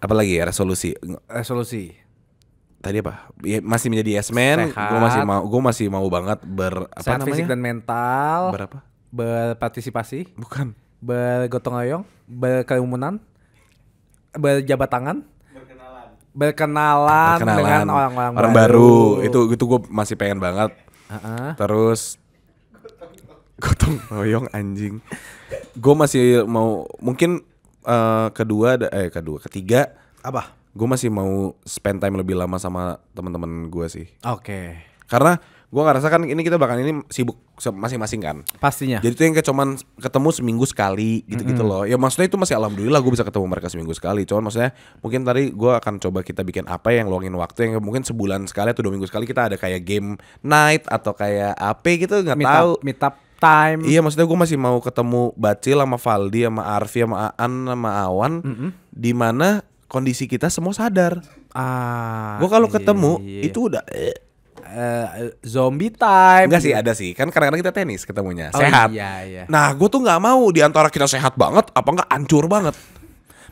[SPEAKER 2] Apalagi ya resolusi.
[SPEAKER 1] Resolusi.
[SPEAKER 2] Tadi apa? Ya, masih menjadi yes man.
[SPEAKER 1] Sehat.
[SPEAKER 2] Gue masih mau banget
[SPEAKER 1] Sehat fisik dan mental.
[SPEAKER 2] Berapa?
[SPEAKER 1] Berpartisipasi.
[SPEAKER 2] Bukan.
[SPEAKER 1] Bergotong royong. Berkerumunan. Berjabat tangan. Berkenalan dengan orang-orang
[SPEAKER 2] baru. Itu gue masih pengen banget. Terus gotong royong anjing. Gue masih mau mungkin ketiga
[SPEAKER 1] Apa?
[SPEAKER 2] gue masih mau spend time lebih lama sama teman-teman gue sih.
[SPEAKER 1] Oke.
[SPEAKER 2] Karena gue ngerasa kan ini kita bakal ini sibuk masing-masing kan.
[SPEAKER 1] Pastinya.
[SPEAKER 2] Jadi tuh yang kayak cuman ketemu seminggu sekali gitu-gitu loh. Ya maksudnya itu masih alhamdulillah gue bisa ketemu mereka seminggu sekali. Cuman maksudnya mungkin tadi gue akan coba kita bikin apa yang luangin waktu yang mungkin sebulan sekali atau 2 minggu sekali kita ada kayak game night atau kayak apa gitu nggak tahu.
[SPEAKER 1] Meet up time.
[SPEAKER 2] Iya maksudnya gue masih mau ketemu Bacil sama Valdi sama Arfi sama Aan sama Awan di mana kondisi kita semua sadar. Gue kalau ketemu itu udah
[SPEAKER 1] zombie time.
[SPEAKER 2] enggak sih ada sih kan kadang-kadang kita tenis ketemunya
[SPEAKER 1] Oh,
[SPEAKER 2] sehat.
[SPEAKER 1] Iya.
[SPEAKER 2] Nah gue tuh nggak mau di antara kita sehat banget apa enggak hancur banget.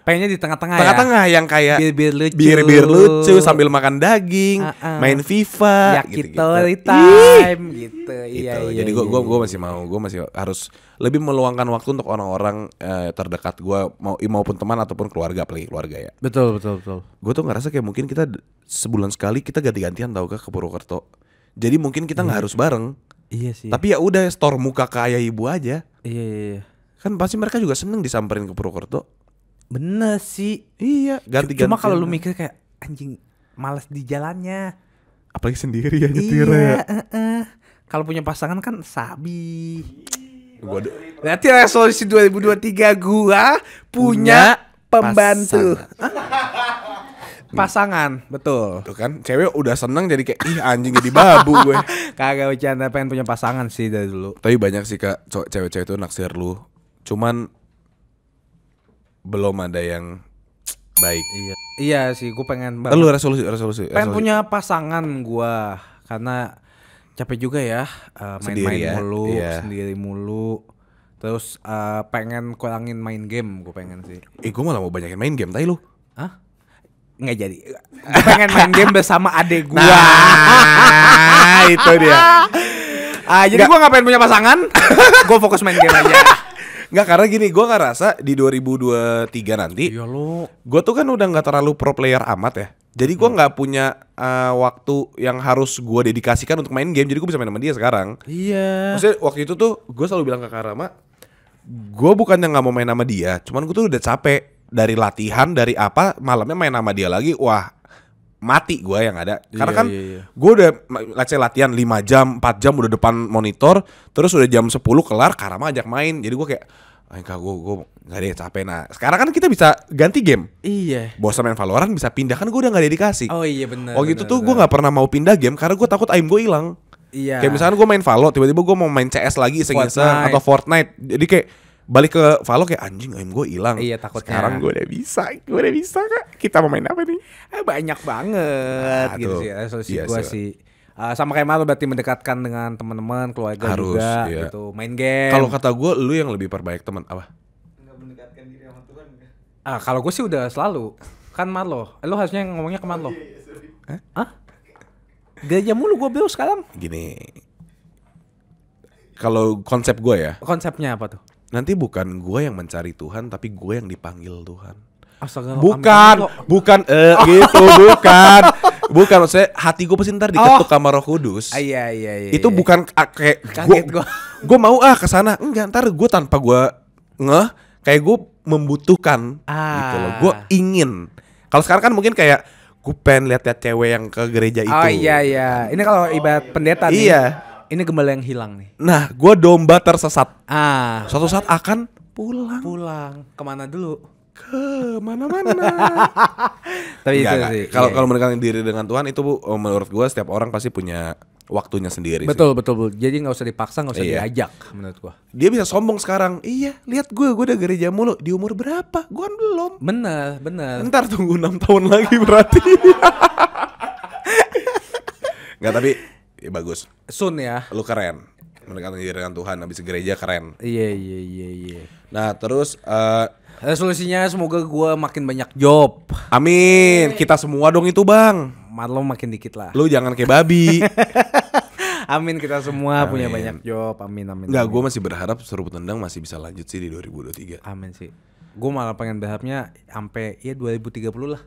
[SPEAKER 1] Pengennya di tengah-tengah
[SPEAKER 2] Tengah-tengah yang kayak
[SPEAKER 1] Bir lucu.
[SPEAKER 2] bir lucu sambil makan daging, main FIFA,
[SPEAKER 1] Yakitori time gitu. Iya.
[SPEAKER 2] Jadi gue masih harus lebih meluangkan waktu untuk orang-orang terdekat gue maupun teman ataupun keluarga, apalagi keluarga ya.
[SPEAKER 1] Betul.
[SPEAKER 2] Gue tuh ngerasa kayak mungkin kita sebulan sekali kita ganti-gantian tau ke Purwokerto. Jadi mungkin kita nggak harus bareng.
[SPEAKER 1] Iya sih.
[SPEAKER 2] Tapi ya udah store muka ke ayah ibu aja.
[SPEAKER 1] Iya.
[SPEAKER 2] Kan pasti mereka juga seneng disamperin ke Purwokerto.
[SPEAKER 1] Bener sih.
[SPEAKER 2] Iya, ganti-ganti.
[SPEAKER 1] Cuma kalau lu mikir kayak anjing males di jalannya.
[SPEAKER 2] Apalagi sendiri ya nyetirnya.
[SPEAKER 1] Kalau punya pasangan kan sabi.
[SPEAKER 2] Berarti
[SPEAKER 1] Berarti resolusi 2023 gua punya pembantu. Pasangan, betul.
[SPEAKER 2] Tuh kan, cewek udah seneng jadi kayak ih anjing jadi babu gue.
[SPEAKER 1] Kagak bercanda, pengen punya pasangan sih dari dulu.
[SPEAKER 2] Tapi banyak sih Kak, cewek-cewek itu naksir lu. Cuman belum ada yang baik.
[SPEAKER 1] Iya sih, gue pengen
[SPEAKER 2] Lu resolusi.
[SPEAKER 1] pengen punya pasangan gua karena capek juga ya main-main
[SPEAKER 2] Sendiri ya,
[SPEAKER 1] mulu,
[SPEAKER 2] iya.
[SPEAKER 1] sendiri mulu. Terus pengen kurangin main game, gue pengen sih.
[SPEAKER 2] Gue malah mau banyakin main game, tai lu.
[SPEAKER 1] Hah? Nggak jadi. Gue pengen main game bersama adek gua.
[SPEAKER 2] Nah, itu dia.
[SPEAKER 1] Jadi gua nggak pengen punya pasangan, gue fokus main game aja.
[SPEAKER 2] Nggak, karena gini, gue ngerasa di 2023 nanti
[SPEAKER 1] Iya lo.
[SPEAKER 2] gue tuh kan udah nggak terlalu pro player amat ya. Jadi gue nggak punya waktu yang harus gue dedikasikan untuk main game. Jadi gue bisa main sama dia sekarang.
[SPEAKER 1] Iya.
[SPEAKER 2] Maksudnya waktu itu tuh gue selalu bilang ke Karama, gue bukannya nggak mau main sama dia, cuman gue tuh udah capek dari latihan, dari apa, malamnya main sama dia lagi, wah mati gue yang ada. Karena kan gue udah let's say latihan 5 jam, 4 jam udah depan monitor, terus udah jam 10 kelar, Karama ajak main. Jadi gue kayak enggak, gue gak ada capek. Nah sekarang kan kita bisa ganti game.
[SPEAKER 1] Iya.
[SPEAKER 2] Bosan main Valorant bisa pindah, kan gue udah gak dedikasi.
[SPEAKER 1] Oh iya benar.
[SPEAKER 2] Oh gitu tuh gue gak pernah mau pindah game karena gue takut aim gue hilang.
[SPEAKER 1] Iya.
[SPEAKER 2] Kayak misalnya gue main Valo, tiba-tiba gue mau main CS lagi iseng-iseng atau Fortnite. Jadi kayak balik ke Valo kayak anjing aim gue hilang.
[SPEAKER 1] Iya takutnya.
[SPEAKER 2] Sekarang gue udah bisa Kak. Kita mau main apa nih?
[SPEAKER 1] Banyak banget
[SPEAKER 2] Nah,
[SPEAKER 1] gitu
[SPEAKER 2] tuh.
[SPEAKER 1] sih resolusi
[SPEAKER 2] Iya
[SPEAKER 1] gue
[SPEAKER 2] sih.
[SPEAKER 1] sih. Sama kayak Malu berarti mendekatkan dengan teman-teman, keluarga
[SPEAKER 2] Harus,
[SPEAKER 1] juga
[SPEAKER 2] iya.
[SPEAKER 1] gitu. Main game.
[SPEAKER 2] Kalau kata gue, lu yang lebih perbaik teman apa?
[SPEAKER 3] Enggak mendekatkan diri sama Tuhan enggak?
[SPEAKER 1] Kalau gue sih udah selalu. Kan Marlo. Lu harusnya ngomongnya ke Marlo.
[SPEAKER 3] Iya, sorry.
[SPEAKER 1] Hah? Gereja mulu gue beo sekarang.
[SPEAKER 2] Gini. Kalau konsep gue ya,
[SPEAKER 1] Konsepnya apa tuh?
[SPEAKER 2] nanti bukan gue yang mencari Tuhan, tapi gue yang dipanggil Tuhan.
[SPEAKER 1] Astaga.
[SPEAKER 2] Bukan gitu, bukan maksudnya hati gue pasti ntar diketuk sama Roh Kudus.
[SPEAKER 1] Iya.
[SPEAKER 2] Itu bukan kayak
[SPEAKER 1] Kaget gua.
[SPEAKER 2] gue mau kesana, enggak, ntar gue tanpa gue ngeh, kayak gue membutuhkan gitu loh, gue ingin. Kalau sekarang kan mungkin kayak gue pengen lihat cewek yang ke gereja itu.
[SPEAKER 1] Oh iya. Ini kalau ibarat pendeta nih.
[SPEAKER 2] Iya.
[SPEAKER 1] Ini gembala yang hilang nih.
[SPEAKER 2] Nah, gue domba tersesat.
[SPEAKER 1] Suatu
[SPEAKER 2] Suatu saat akan pulang
[SPEAKER 1] kemana dulu?
[SPEAKER 2] ke mana-mana.
[SPEAKER 1] Tapi
[SPEAKER 2] Enggak,
[SPEAKER 1] itu
[SPEAKER 2] enggak.
[SPEAKER 1] sih.
[SPEAKER 2] Kalau
[SPEAKER 1] iya.
[SPEAKER 2] kalau mendekatkan diri dengan Tuhan itu menurut gue setiap orang pasti punya waktunya sendiri.
[SPEAKER 1] Betul. Jadi nggak usah dipaksa, nggak usah
[SPEAKER 2] Iya.
[SPEAKER 1] diajak menurut gua.
[SPEAKER 2] Dia bisa sombong sekarang. Iya, lihat gue udah gereja mulu. Di umur berapa? Gue kan belum.
[SPEAKER 1] Bener.
[SPEAKER 2] Ntar tunggu 6 tahun lagi berarti. Enggak, tapi ya bagus.
[SPEAKER 1] Sun ya.
[SPEAKER 2] Lu keren. Mendekatkan diri dengan Tuhan habis gereja keren.
[SPEAKER 1] Iya.
[SPEAKER 2] Nah, terus
[SPEAKER 1] Resolusinya semoga gua makin banyak job.
[SPEAKER 2] amin. Kita semua dong itu, Bang.
[SPEAKER 1] Marlo makin dikit lah.
[SPEAKER 2] Lu jangan kayak babi.
[SPEAKER 1] Amin, kita semua punya
[SPEAKER 2] Amin.
[SPEAKER 1] banyak job. Amin.
[SPEAKER 2] Enggak, gue masih berharap Seruput Tendang masih bisa lanjut sih di 2023.
[SPEAKER 1] Amin sih. Gue malah pengen berharapnya sampai ya 2030 lah.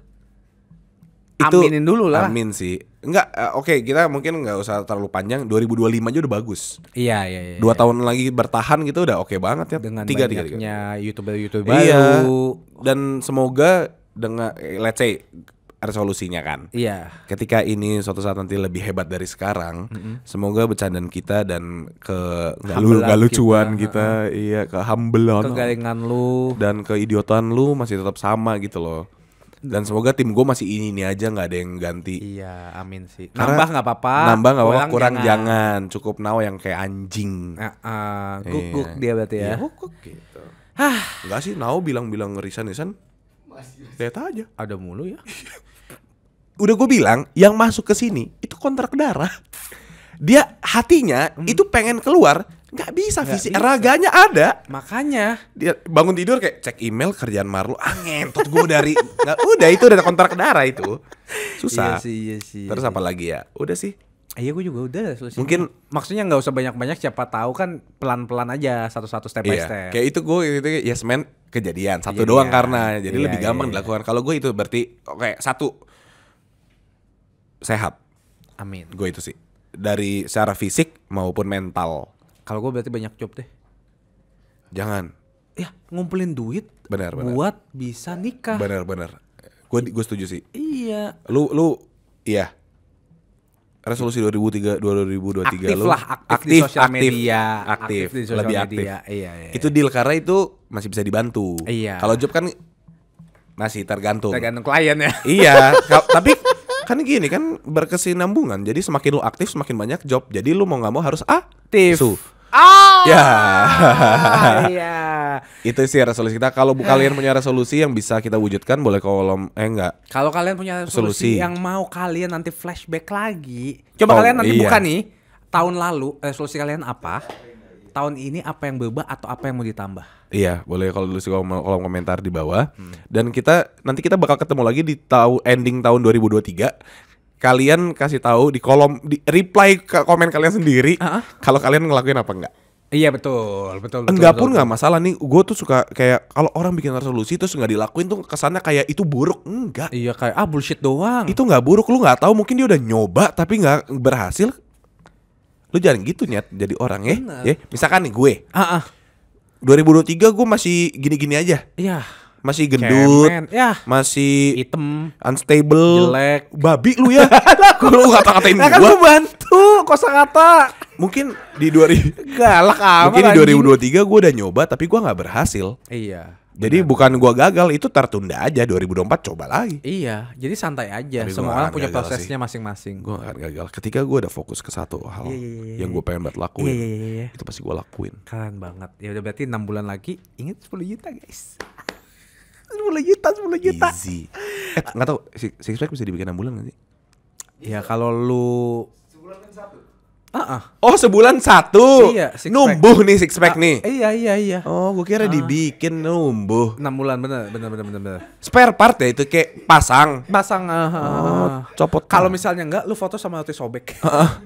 [SPEAKER 2] Itu
[SPEAKER 1] Aminin dulu lah.
[SPEAKER 2] Amin sih. Enggak, oke, kita mungkin enggak usah terlalu panjang. 2025 aja udah bagus.
[SPEAKER 1] Iya.
[SPEAKER 2] 2 tahun lagi bertahan gitu udah oke banget ya.
[SPEAKER 1] Dengan
[SPEAKER 2] Tiga.
[SPEAKER 1] banyaknya YouTuber
[SPEAKER 2] Iya.
[SPEAKER 1] baru.
[SPEAKER 2] Dan semoga dengan let's say resolusinya kan.
[SPEAKER 1] Iya.
[SPEAKER 2] Ketika ini suatu saat nanti lebih hebat dari sekarang, semoga bercandaan kita dan
[SPEAKER 1] Humble-an
[SPEAKER 2] nggak lucuan
[SPEAKER 1] kita,
[SPEAKER 2] kita, iya, ke humblean
[SPEAKER 1] Kegaringan lu.
[SPEAKER 2] dan keidiotan lu masih tetap sama gitu loh. Dan semoga tim gue masih ini aja, nggak ada yang ganti.
[SPEAKER 1] Iya, amin sih.
[SPEAKER 2] Karena
[SPEAKER 1] Nambah nggak apa-apa.
[SPEAKER 2] Nambah nggak apa-apa, kurang jangan. Cukup now yang kayak anjing.
[SPEAKER 1] Guk dia berarti ya.
[SPEAKER 2] Iya, guk gitu. Enggak sih, now bilang resign.
[SPEAKER 3] Masih.
[SPEAKER 2] Lihat aja.
[SPEAKER 1] Ada mulu ya.
[SPEAKER 2] Udah gue bilang, yang masuk ke sini itu kontrak darah. Dia hatinya itu pengen keluar, nggak bisa, fisik raganya ada.
[SPEAKER 1] Makanya
[SPEAKER 2] Dia bangun tidur kayak cek email kerjaan Marlo, ngentot gue dari nggak, udah itu udah kontrak darah itu. Susah.
[SPEAKER 1] Iya sih.
[SPEAKER 2] Terus apa lagi ya? Udah sih.
[SPEAKER 1] Iya, gue juga udah selesai.
[SPEAKER 2] Mungkin-
[SPEAKER 1] maksudnya nggak usah banyak-banyak, siapa tahu kan pelan-pelan aja, satu-satu step by
[SPEAKER 2] Iya,
[SPEAKER 1] step.
[SPEAKER 2] kayak itu gue itu yes man kejadian satu
[SPEAKER 1] Kejadian.
[SPEAKER 2] doang karena jadi
[SPEAKER 1] Iya,
[SPEAKER 2] lebih gampang
[SPEAKER 1] iya.
[SPEAKER 2] dilakukan. Kalau gue itu berarti oke, satu sehat,
[SPEAKER 1] Amin.
[SPEAKER 2] gue itu sih dari secara fisik maupun mental.
[SPEAKER 1] Kalau gue berarti banyak job deh.
[SPEAKER 2] Jangan,
[SPEAKER 1] Ya, ngumpulin duit
[SPEAKER 2] benar.
[SPEAKER 1] buat bisa nikah.
[SPEAKER 2] Benar. Gue setuju sih.
[SPEAKER 1] Iya.
[SPEAKER 2] Lu iya. Resolusi 2023
[SPEAKER 1] Aktif
[SPEAKER 2] lu
[SPEAKER 1] lah, aktif di sosial media,
[SPEAKER 2] aktif,
[SPEAKER 1] aktif di sosial
[SPEAKER 2] lebih
[SPEAKER 1] media.
[SPEAKER 2] aktif.
[SPEAKER 1] Iya.
[SPEAKER 2] Itu deal karena itu masih bisa dibantu.
[SPEAKER 1] Iya.
[SPEAKER 2] Kalau job kan masih tergantung.
[SPEAKER 1] Tergantung klien ya.
[SPEAKER 2] Iya, tapi kan gini kan berkesinambungan. Jadi semakin lu aktif semakin banyak job. Jadi lu mau nggak mau harus
[SPEAKER 1] Aktif.
[SPEAKER 2] Ya.
[SPEAKER 1] Iya.
[SPEAKER 2] Itu sih resolusi kita. Kalau kalian punya resolusi yang bisa kita wujudkan boleh kolom enggak.
[SPEAKER 1] Kalau kalian punya resolusi
[SPEAKER 2] Resolusi.
[SPEAKER 1] yang mau kalian nanti flashback lagi, coba
[SPEAKER 2] Oh,
[SPEAKER 1] kalian nanti
[SPEAKER 2] iya.
[SPEAKER 1] buka nih tahun lalu resolusi kalian apa, tahun ini apa yang berubah atau apa yang mau ditambah.
[SPEAKER 2] Iya, boleh kalau tulis di kolom komentar di bawah. Dan nanti kita bakal ketemu lagi di ending tahun 2023. Kalian kasih tahu di kolom reply ke komen kalian sendiri kalau kalian ngelakuin apa enggak.
[SPEAKER 1] Iya betul.
[SPEAKER 2] Enggak pun nggak masalah nih. Gue tuh suka kayak kalau orang bikin resolusi terus nggak dilakuin tuh kesannya kayak itu buruk. Enggak.
[SPEAKER 1] Iya kayak bullshit doang.
[SPEAKER 2] Itu nggak buruk. Lu nggak tahu mungkin dia udah nyoba tapi nggak berhasil. Lu jangan gitu Nyet jadi orang ya.
[SPEAKER 1] Bener.
[SPEAKER 2] Ya, misalkan nih gue 2023 gue masih gini-gini aja.
[SPEAKER 1] Iya.
[SPEAKER 2] Masih gendut,
[SPEAKER 1] Cemen. Ya.
[SPEAKER 2] masih
[SPEAKER 1] Hitam.
[SPEAKER 2] unstable,
[SPEAKER 1] Jelek.
[SPEAKER 2] babi lu ya. Lu kata-katain
[SPEAKER 1] Nah kan
[SPEAKER 2] gua.
[SPEAKER 1] gue bantu kosakata.
[SPEAKER 2] Mungkin di 2000
[SPEAKER 1] Galak amat.
[SPEAKER 2] mungkin di
[SPEAKER 1] anjing.
[SPEAKER 2] 2023 gue udah nyoba tapi gue nggak berhasil.
[SPEAKER 1] Iya.
[SPEAKER 2] Jadi bukan gua gagal, itu tertunda aja 2024 coba lagi.
[SPEAKER 1] Iya, jadi santai aja.
[SPEAKER 2] Tapi
[SPEAKER 1] Semua
[SPEAKER 2] gua
[SPEAKER 1] orang
[SPEAKER 2] akan
[SPEAKER 1] punya
[SPEAKER 2] gagal
[SPEAKER 1] prosesnya masing-masing.
[SPEAKER 2] Gue gak gagal. Ketika gue udah fokus ke satu hal yang gue pengen banget lakuin,
[SPEAKER 1] Iya.
[SPEAKER 2] itu pasti gue lakuin.
[SPEAKER 1] Keren banget. Ya udah berarti 6 bulan lagi. Ingat 10 juta guys. 10 juta.
[SPEAKER 2] Easy. Nggak tahu six pack bisa dibikin 6 bulan gak sih?
[SPEAKER 1] Ya kalau lu
[SPEAKER 3] 10 Sebulan kan satu.
[SPEAKER 2] Oh sebulan satu.
[SPEAKER 1] Iya, six pack.
[SPEAKER 2] Numbuh nih six pack nih.
[SPEAKER 1] Iya.
[SPEAKER 2] Oh gue kira dibikin numbuh.
[SPEAKER 1] 6 bulan bener.
[SPEAKER 2] Spare part ya itu kayak pasang.
[SPEAKER 1] Pasang
[SPEAKER 2] Copot.
[SPEAKER 1] Kalau misalnya enggak, lu foto sama roti sobek.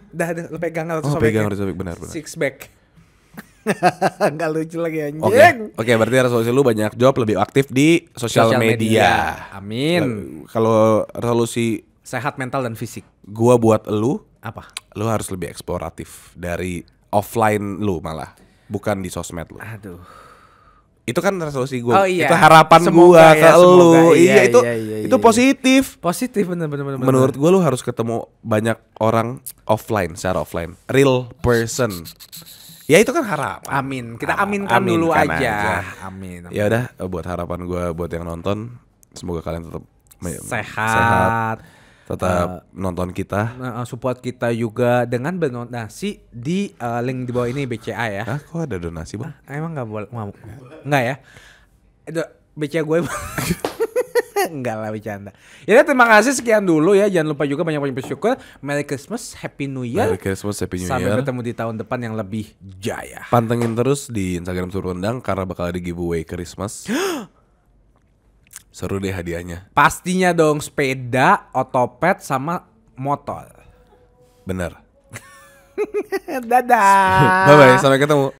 [SPEAKER 1] Dah, lu pegang roti
[SPEAKER 2] Oh
[SPEAKER 1] sobek.
[SPEAKER 2] pegang harus benar.
[SPEAKER 1] Six pack. Enggak lucu lagi anjing.
[SPEAKER 2] Oke, berarti resolusi lu banyak job, lebih aktif di sosial media.
[SPEAKER 1] Amin.
[SPEAKER 2] Kalau resolusi
[SPEAKER 1] Sehat mental dan fisik.
[SPEAKER 2] gua buat lu
[SPEAKER 1] Apa?
[SPEAKER 2] harus lebih eksploratif dari offline lu malah, bukan di sosmed lu.
[SPEAKER 1] Aduh.
[SPEAKER 2] Itu kan resolusi gua.
[SPEAKER 1] Oh, iya.
[SPEAKER 2] Itu harapan
[SPEAKER 1] Semoga
[SPEAKER 2] gua
[SPEAKER 1] ya,
[SPEAKER 2] ke lu.
[SPEAKER 1] semoga. Iya,
[SPEAKER 2] Itu
[SPEAKER 1] iya.
[SPEAKER 2] itu positif.
[SPEAKER 1] Positif bener.
[SPEAKER 2] Menurut gua lu harus ketemu banyak orang offline, secara offline, real person. Ya itu kan harapan.
[SPEAKER 1] Amin. Kita aminkan dulu
[SPEAKER 2] Aminkan
[SPEAKER 1] aja. Amin.
[SPEAKER 2] Ya udah, buat harapan gua buat yang nonton, semoga kalian tetap
[SPEAKER 1] Sehat.
[SPEAKER 2] tetap nonton kita.
[SPEAKER 1] Support kita juga dengan berdonasi di link di bawah ini BCA ya.
[SPEAKER 2] Ah, kok ada donasi, Bang?
[SPEAKER 1] Emang nggak boleh mau? Nggak ya? Itu BCA gue. Enggak lah, bercanda. Ya terima kasih, sekian dulu ya. Jangan lupa juga banyak-banyak bersyukur. Merry Christmas, Happy New Year.
[SPEAKER 2] Merry Christmas, Happy New
[SPEAKER 1] Sampai
[SPEAKER 2] Year.
[SPEAKER 1] ketemu di tahun depan yang lebih jaya.
[SPEAKER 2] Pantengin terus di Instagram Suruh Rendang karena bakal ada giveaway Christmas. Seru deh hadiahnya.
[SPEAKER 1] Pastinya dong sepeda, otopet sama motor.
[SPEAKER 2] Bener.
[SPEAKER 1] Dadah.
[SPEAKER 2] Bye bye, sampai ketemu.